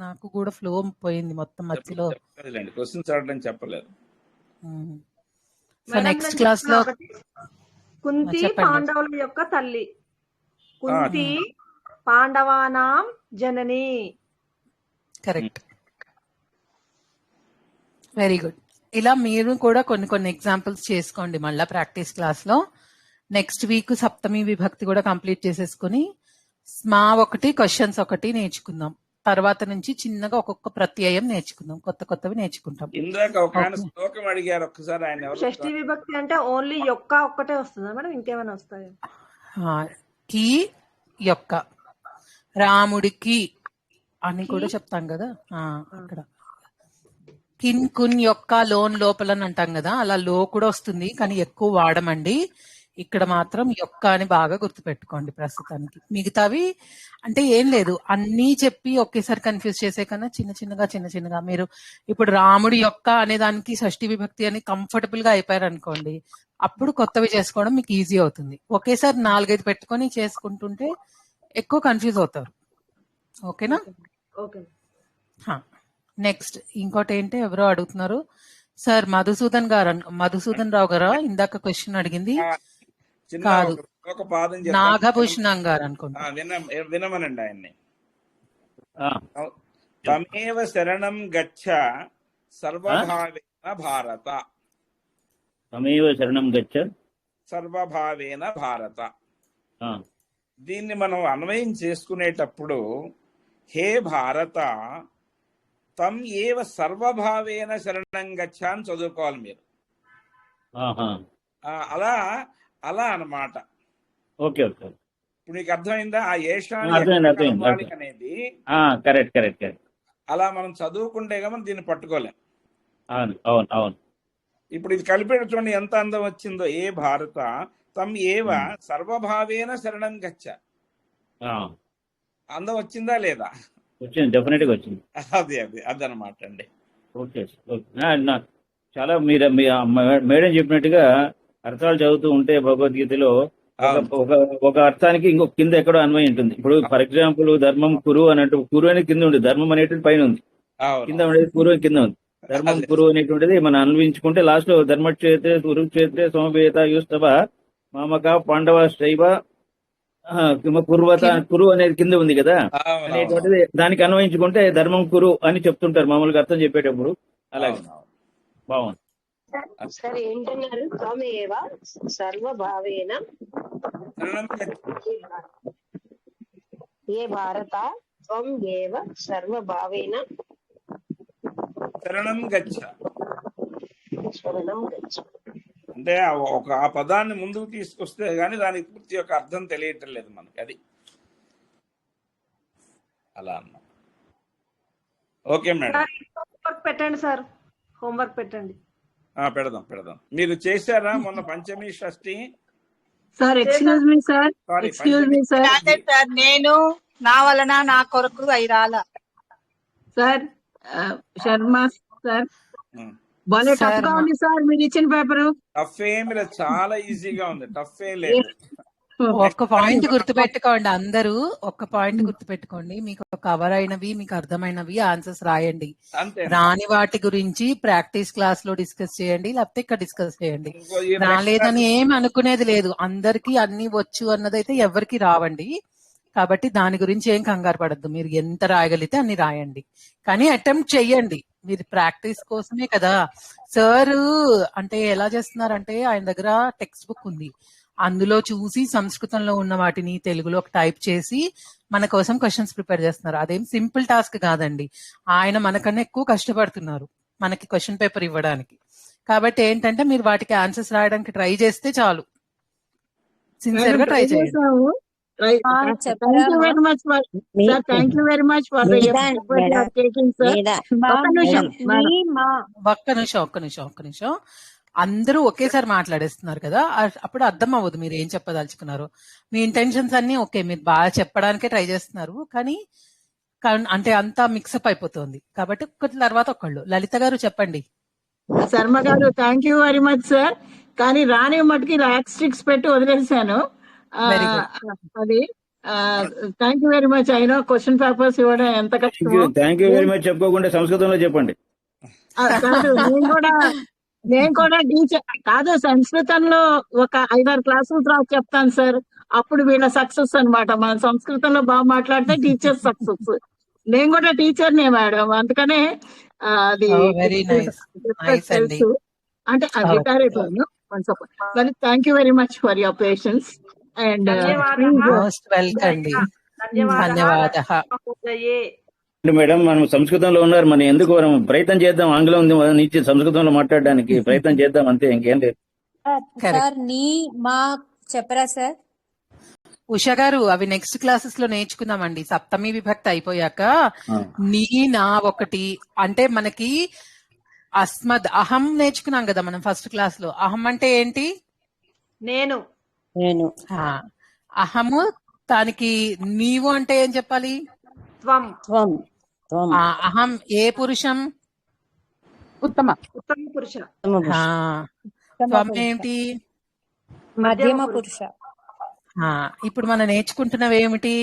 నాకు కూడా ఫ్లో పోయింది మొత్తం మధ్యలో. క్వశ్చన్స్ అడగడం చెప్పలేదు. సో నెక్స్ట్ క్లాస్ లో కుంతి పాండవుల యొక్క తల్లి. కుంతి పాండవానాం జనని. కరెక్ట్. Very good. ఇలా మీరు కూడా కొన్ని ఎగ్జాంపుల్స్ చేసుకోండి మళ్ళా ప్రాక్టీస్ క్లాస్ లో. నెక్స్ట్ వీక్ సప్తమి విభక్తి కూడా కంప్లీట్ చేసేసుకుని స్మా ఒకటి క్వశ్చన్స్ ఒకటి నేర్చుకుందాం. తర్వాత నుంచి చిన్నగా ఒక్కొక్క ప్రత్యయం నేర్చుకుందాం. కొత్తవి నేర్చుకుంటాం. ఇందాక ఒక శ్లోకం అడిగారు ఒక్కసారి. ఆయన షష్ఠి విభక్తి అంటే ఓన్లీ యొక్క ఒక్కటే వస్తుందా మేడం? ఇంకేమైనా వస్తాయా? కి యొక్క, రాముడికి అని కూడా చెప్తాం కదా. అక్కడ కిన్ కున్ యొక్క లోన్ లోపల అని అంటాం కదా, అలా లో కూడా వస్తుంది కానీ ఎక్కువ వాడమండి. ఇక్కడ మాత్రం యొక్క అని బాగా గుర్తుపెట్టుకోండి ప్రస్తుతానికి. మిగతావి అంటే ఏం లేదు, అన్నీ చెప్పి ఒకేసారి కన్ఫ్యూజ్ చేసే కన్నా చిన్న చిన్నగా మీరు ఇప్పుడు రాముడి యొక్క అనే దానికి షష్ఠి విభక్తి అని కంఫర్టబుల్ గా అయిపోయారు అనుకోండి, అప్పుడు కొత్తవి చేసుకోవడం మీకు ఈజీ అవుతుంది. ఒకేసారి 4-5 పెట్టుకొని చేసుకుంటుంటే ఎక్కువ కన్ఫ్యూజ్ అవుతారు. ఓకేనా? నెక్స్ట్ ఇంకోటి ఏంటి ఎవరో అడుగుతున్నారు సార్, మధుసూదన్ రావు గారా ఇందాక క్వశ్చన్ అడిగింది? కాదు, నాగభూషణం గారు అనుకుంటా. వినమనండి ఆయన్ని. తమేవ శరణం గచ్చ సర్వభావేన భారత. తమేవ శరణం గచ్చ సర్వభావేన భారత. దీన్ని మనం అన్వయం చేసుకునేటప్పుడు హే భారత తం ఏవ సర్వభావేన శరణం గచ్చ అని చదువుకోవాలి మీరు. అలా అన్నమాట. Okay okay. ఇప్పుడు నీకు అర్థమైందా? ఆ ఏషాని అనేది కరెక్ట్. అలా మనం చదువుకుంటే మనం దీన్ని పట్టుకోలేం. అవును. ఇప్పుడు ఇది కలిపేట చూడండి ఎంత అందం వచ్చిందో. ఏ భారత తం ఏవ సర్వభావేన శరణం గచ్చ. అందం వచ్చిందా లేదా? వచ్చింది, డెఫినెట్ గా వచ్చింది. అదనమాట అండి. ఓకే చాలా మీరు మేడం చెప్పినట్టుగా అర్థాలు చదువుతూ ఉంటే భగవద్గీతలో ఒక అర్థానికి ఇంకొక కింద ఎక్కడో అన్వయం ఉంటుంది. ఇప్పుడు ఫర్ ఎగ్జాంపుల్ ధర్మం కురు అన్నట్టు కురు అనేది కింద ఉంది, ధర్మం అనేటువంటి పైన ఉంది, కింద ఉండేది కురు కింద ఉంది. ధర్మం కురు అనేటువంటిది మనం అన్వయించుకుంటే లాస్ట్ లో ధర్మక్షేత్రే కురుక్షేత్రే సమవేత యూస్తవ మామక పాండవ శైవ కుర్వత కురు అనేది కింద ఉంది కదా అనేటువంటిది, దానికి అన్వయించుకుంటే ధర్మం కురు అని చెప్తుంటారు మామూలుగా అర్థం చెప్పేటప్పుడు. అలాగే బాగుంది. సరే ఏంటన్నారు? త్వమేవ సర్వభావేన ఏ భారత త్వం ఏవ సర్వభావేన శరణం గచ్చ. శరణం గచ్చ అంటే ఆ పదాన్ని ముందుకు తీసుకొస్తే గానీ దానికి పూర్తి యొక్క అర్థం తెలియటం లేదు మనకి. అది అలా అన్నా. ఓకే మేడం, హోంవర్క్ పెట్టండి సార్, హోంవర్క్ పెట్టండి. పెడదాం. మీరు చేశారా మొన్న పంచమి షష్ఠి? Sir excuse me sir, sir నేను నా వలన నా కొరకు అయి రాలా సార్. శర్మ సార్ భలే టఫ్ గా ఉంది సార్ మీరు ఇచ్చిన పేపర్. టఫ్ ఏమి లేదు, చాలా ఈజీగా ఉంది, టఫ్ ఏం లేదు. ఒక్క పాయింట్ గుర్తుపెట్టుకోండి అందరూ, ఒక్క పాయింట్ గుర్తుపెట్టుకోండి. మీకు కవర్ అయినవి, మీకు అర్థమైనవి ఆన్సర్స్ రాయండి. రాని వాటి గురించి ప్రాక్టీస్ క్లాస్ లో డిస్కస్ చేయండి, లేకపోతే ఇక్కడ డిస్కస్ చేయండి. రాలేదని ఏం అనుకునేది లేదు, అందరికి అన్ని వచ్చు అన్నదైతే ఎవరికి రావండి. కాబట్టి దాని గురించి ఏం కంగారు పడద్దు. మీరు ఎంత రాయగలిగితే అన్ని రాయండి, కానీ అటెంప్ట్ చెయ్యండి. మీరు ప్రాక్టీస్ కోసమే కదా. సార్ అంటే ఎలా చేస్తున్నారంటే ఆయన దగ్గర టెక్స్ట్ బుక్ ఉంది, అందులో చూసి సంస్కృతంలో ఉన్న వాటిని తెలుగులో టైప్ చేసి మన కోసం క్వశ్చన్స్ ప్రిపేర్ చేస్తున్నారు. అదేం సింపుల్ టాస్క్ కాదండి. ఆయన మనకన్నా ఎక్కువ కష్టపడుతున్నారు మనకి క్వశ్చన్ పేపర్ ఇవ్వడానికి. కాబట్టి ఏంటంటే మీరు వాటికి ఆన్సర్స్ రాయడానికి ట్రై చేస్తే చాలు, సిన్సియర్ గా ట్రై చేయండి. Thank you very much for sir. Thank you very much for the effort you are taking, sir. ఒక్క నిమిషం అందరూ ఒకేసారి మాట్లాడేస్తున్నారు కదా, అప్పుడు అర్థం అవ్వదు మీరు ఏం చెప్పదలుచుకున్నారు. మీ ఇంటెన్షన్స్ అన్ని ఓకే, మీరు బాగా చెప్పడానికే ట్రై చేస్తున్నారు, కానీ అంటే అంతా మిక్సప్ అయిపోతుంది. కాబట్టి ఒకటి తర్వాత ఒకళ్ళు. లలిత గారు చెప్పండి. శర్మ గారు thank you very much sir. కానీ రాని మటుకి రాక్స్టిక్స్ పెట్టి వదిలేసాను. అది థ్యాంక్ యూ వెరీ మచ్. అయినా క్వశ్చన్ పేపర్స్ ఇవ్వడం ఎంత కష్టమో. థ్యాంక్ యూ వెరీ మచ్ చెప్పుకోకుండా సంస్కృతంలో చెప్పండి. నేను కూడా టీచర్ కాదు, సంస్కృతంలో ఒక 5-6 క్లాసులు తర్వాత చెప్తాను సార్. అప్పుడు వీళ్ళ సక్సెస్ అన్నమాట. మనం సంస్కృతంలో బాగా మాట్లాడితే టీచర్ సక్సెస్. నేను కూడా టీచర్నే మేడం, అందుకనే అది తెలుసు. అంటే రిటైర్ అయిపోయాను. మరి thank you very much for your patience and most welcome అండి. ధన్యవాదాలు మేడం. మనం సంస్కృతంలో ఉన్నారు, మనం ఎందుకు మనం ప్రయత్నం చేద్దాం, ఆంగ్లం నుంచి సంస్కృతంలో మాట్లాడడానికి ప్రయత్నం చేద్దాం, అంతే, ఇంకేం లేదు. చెప్పరా సార్? ఉషా గారు అవి నెక్స్ట్ క్లాసెస్ లో నేర్చుకుందామండి. సప్తమి విభక్తి అయిపోయాక నీ నా ఒకటి అంటే మనకి అస్మద్ అహం నేర్చుకున్నాం కదా మనం ఫస్ట్ క్లాస్ లో. అహం అంటే ఏంటి? నేను. అహము, దానికి నీవు అంటే ఏం చెప్పాలి? అహం ఏ పురుషం? ఉత్తమ పురుష. త్వం ఏంటి? మధ్యమ పురుష. ఇప్పుడు మనం నేర్చుకుంటున్నవి ఏమిటి?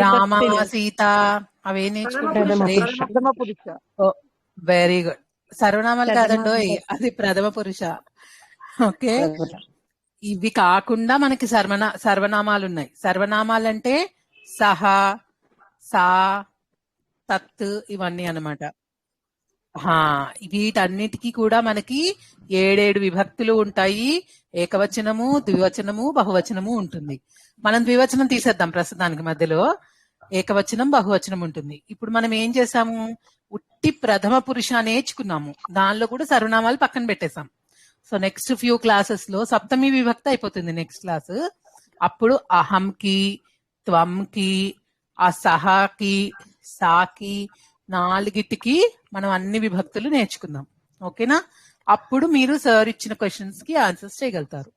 రామ, సీత, అవే నేర్చుకుంటున్నాం. Very good. సర్వనామాలు కాదండో, అది ప్రథమ పురుష. ఓకే, ఇవి కాకుండా మనకి సర్వనామాలు ఉన్నాయి. సర్వనామాలు అంటే సహ, సా, తత్, ఇవన్నీ అన్నమాట. వీటన్నిటికీ కూడా మనకి 7 విభక్తులు ఉంటాయి. ఏకవచనము, ద్వివచనము, బహువచనము ఉంటుంది. మనం ద్వివచనం తీసేద్దాం ప్రస్తుతానికి, మధ్యలో ఏకవచనం, బహువచనం ఉంటుంది. ఇప్పుడు మనం ఏం చేసాము, ఉట్టి ప్రథమ పురుష నేర్చుకున్నాము, దానిలో కూడా సర్వనామాలు పక్కన పెట్టేశాం. సో నెక్స్ట్ ఫ్యూ క్లాసెస్ లో సప్తమి విభక్తి అయిపోతుంది నెక్స్ట్ క్లాస్. అప్పుడు అహంకి, త్వంకి, ఆ సహాకి, సాకి, 4కి మనం అన్ని విభక్తులు నేర్చుకుందాం. ఓకేనా? అప్పుడు మీరు సార్ ఇచ్చిన క్వశ్చన్స్ కి ఆన్సర్స్ చేయగలుగుతారు.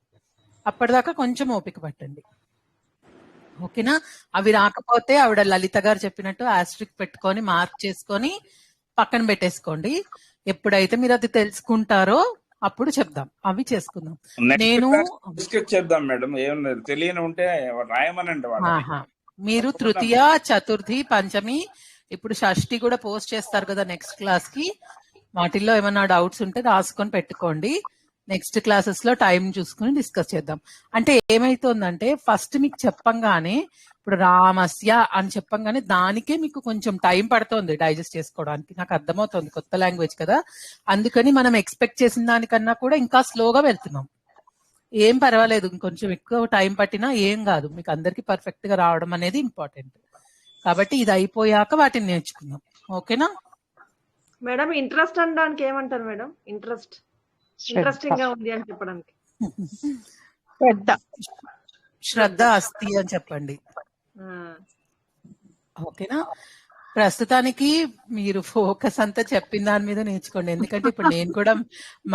అప్పటిదాకా కొంచెం ఓపిక పట్టండి. ఓకేనా? అవి రాకపోతే ఆవిడ లలిత గారు చెప్పినట్టు ఆస్ట్రిక్ పెట్టుకొని మార్క్ చేసుకొని పక్కన పెట్టేసుకోండి. ఎప్పుడైతే మీరు అది తెలుసుకుంటారో అప్పుడు చెప్దాం, అవి చేసుకుందాం. నేను డిస్కస్ చేద్దాం మేడం. ఏమన్నా తెలియని ఉంటే రాయమనండి వాళ్ళని. ఆహా, మీరు తృతీయ, చతుర్థి, పంచమి, ఇప్పుడు షష్ఠి కూడా పోస్ట్ చేస్తారు కదా నెక్స్ట్ క్లాస్ కి. వాటిల్లో ఏమైనా డౌట్స్ ఉంటే రాసుకొని పెట్టుకోండి. నెక్స్ట్ క్లాసెస్ లో టైం చూసుకుని డిస్కస్ చేద్దాం. అంటే ఏమైతుందంటే ఫస్ట్ మీకు చెప్పంగానే, ఇప్పుడు రామస్య అని చెప్పంగానే దానికే మీకు కొంచెం టైం పడుతుంది డైజెస్ట్ చేసుకోవడానికి. నాకు అర్థమవుతుంది, కొత్త లాంగ్వేజ్ కదా, అందుకని మనం ఎక్స్పెక్ట్ చేసిన దానికన్నా కూడా ఇంకా స్లోగా వెళ్తున్నాం. ఏం పర్వాలేదు, ఇంకొంచెం ఎక్కువ టైం పట్టినా ఏం కాదు, మీకు అందరికి పర్ఫెక్ట్ గా రావడం అనేది ఇంపార్టెంట్. కాబట్టి ఇది అయిపోయాక వాటిని నేర్చుకుందాం. ఓకేనా మేడం? ఇంట్రెస్ట్ అనడానికి ఏమంటారు మేడం? ఇంట్రెస్టింగ్ గా ఉంది అని చెప్పడానికి శ్రద్ధ అస్తి అని చెప్పండి. ఓకేనా? ప్రస్తుతానికి మీరు ఫోకస్ అంతా చెప్పిన దాని మీద నేర్చుకోండి. ఎందుకంటే ఇప్పుడు నేను కూడా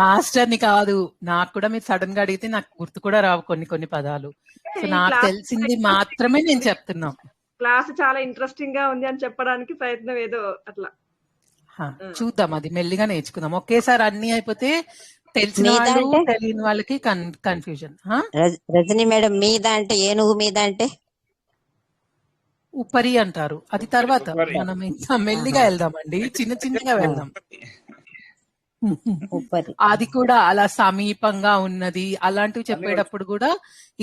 మాస్టర్ని కాదు, నాకు కూడా మీరు సడన్ గా అడిగితే నాకు గుర్తు కూడా రావు కొన్ని పదాలు. సో నాకు తెలిసింది మాత్రమే నేను చెప్తున్నా. క్లాస్ చాలా ఇంట్రెస్టింగ్ గా ఉంది అని చెప్పడానికి ప్రయత్నం ఏదో అట్లా. చూద్దాం, అది మెల్లిగా నేర్చుకుందాం. ఒకేసారి అన్ని అయిపోతే తెలిసిన వాళ్ళు తెలియని వాళ్ళకి కన్ఫ్యూజన్. రజని మేడం, మీద అంటే ఏనుగు మీద అంటే ఉపరి అంటారు, అది తర్వాత మనం ఇంకా మెల్లిగా వెళ్దామండి, చిన్నగా వెళ్దాం. అది కూడా అలా సమీపంగా ఉన్నది అలాంటివి చెప్పేటప్పుడు కూడా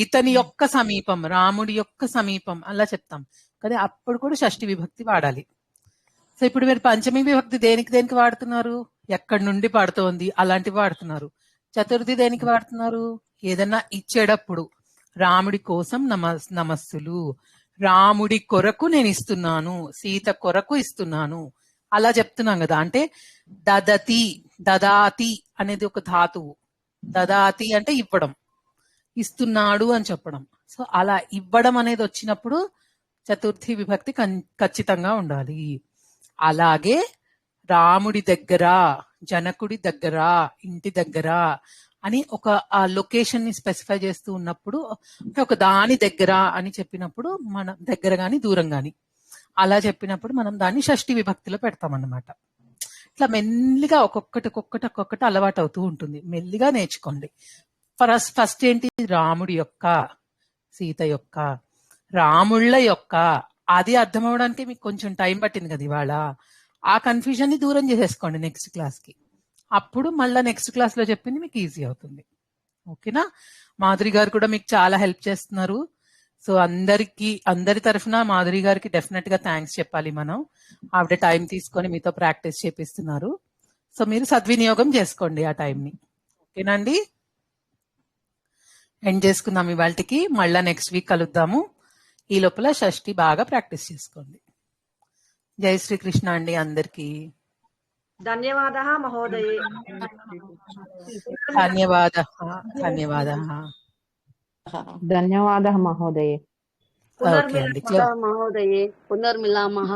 ఇతని యొక్క సమీపం, రాముడి యొక్క సమీపం అలా చెప్తాం కానీ అప్పుడు కూడా షష్ఠి విభక్తి వాడాలి. సో ఇప్పుడు మీరు పంచమి విభక్తి దేనికి వాడుతున్నారు? ఎక్కడి నుండి పడుతోంది అలాంటివి వాడుతున్నారు. చతుర్థి దేనికి వాడుతున్నారు? ఏదన్నా ఇచ్చేటప్పుడు రాముడి కోసం నమస్సులు, రాముడి కొరకు నేను ఇస్తున్నాను, సీత కొరకు ఇస్తున్నాను అలా చెప్తున్నాం కదా. అంటే దదతి, దదాతి అనేది ఒక ధాతువు. దదాతి అంటే ఇవ్వడం, ఇస్తున్నాడు అని చెప్పడం. సో అలా ఇవ్వడం అనేది వచ్చినప్పుడు చతుర్థి విభక్తి ఖచ్చితంగా ఉండాలి. అలాగే రాముడి దగ్గర, జనకుడి దగ్గర, ఇంటి దగ్గర అని ఒక ఆ లొకేషన్ ని స్పెసిఫై చేస్తూ ఉన్నప్పుడు, ఒక దాని దగ్గర అని చెప్పినప్పుడు మన దగ్గర గాని దూరం గాని అలా చెప్పినప్పుడు మనం దాన్ని షష్ఠి విభక్తిలో పెడతామన్నమాట. ఇట్లా మెల్లిగా ఒక్కొక్కటి అలవాటు అవుతూ ఉంటుంది. మెల్లిగా నేర్చుకోండి. ఫస్ట్ ఏంటి? రాముడి యొక్క, సీత యొక్క, రాముళ్ళ యొక్క, అది అర్థం అవడానికి మీకు కొంచెం టైం పట్టింది కదా ఇవాళ. ఆ కన్ఫ్యూజన్ ని దూరం చేసేసుకోండి నెక్స్ట్ క్లాస్ కి. అప్పుడు మళ్ళీ నెక్స్ట్ క్లాస్ లో చెప్పింది మీకు ఈజీ అవుతుంది. ఓకేనా? మాధురి గారు కూడా మీకు చాలా హెల్ప్ చేస్తున్నారు. సో అందరి తరఫున మాధురి గారికి డెఫినెట్ గా థ్యాంక్స్ చెప్పాలి మనం. ఆవిడ టైం తీసుకొని మీతో ప్రాక్టీస్ చేపిస్తున్నారు. సో మీరు సద్వినియోగం చేసుకోండి ఆ టైంని. ఓకేనండి? ఎండ్ చేసుకుందాం ఇవాళకి. మళ్ళా నెక్స్ట్ వీక్ కలుద్దాము. ఈ లోపల షష్ఠి బాగా ప్రాక్టీస్ చేసుకోండి. జై శ్రీకృష్ణ అండి అందరికి. ధన్యవాదः మహోదయే. ధన్యవాదः మహోదయే. పునర్మిలామः మహోదయే. పునర్మిలామः.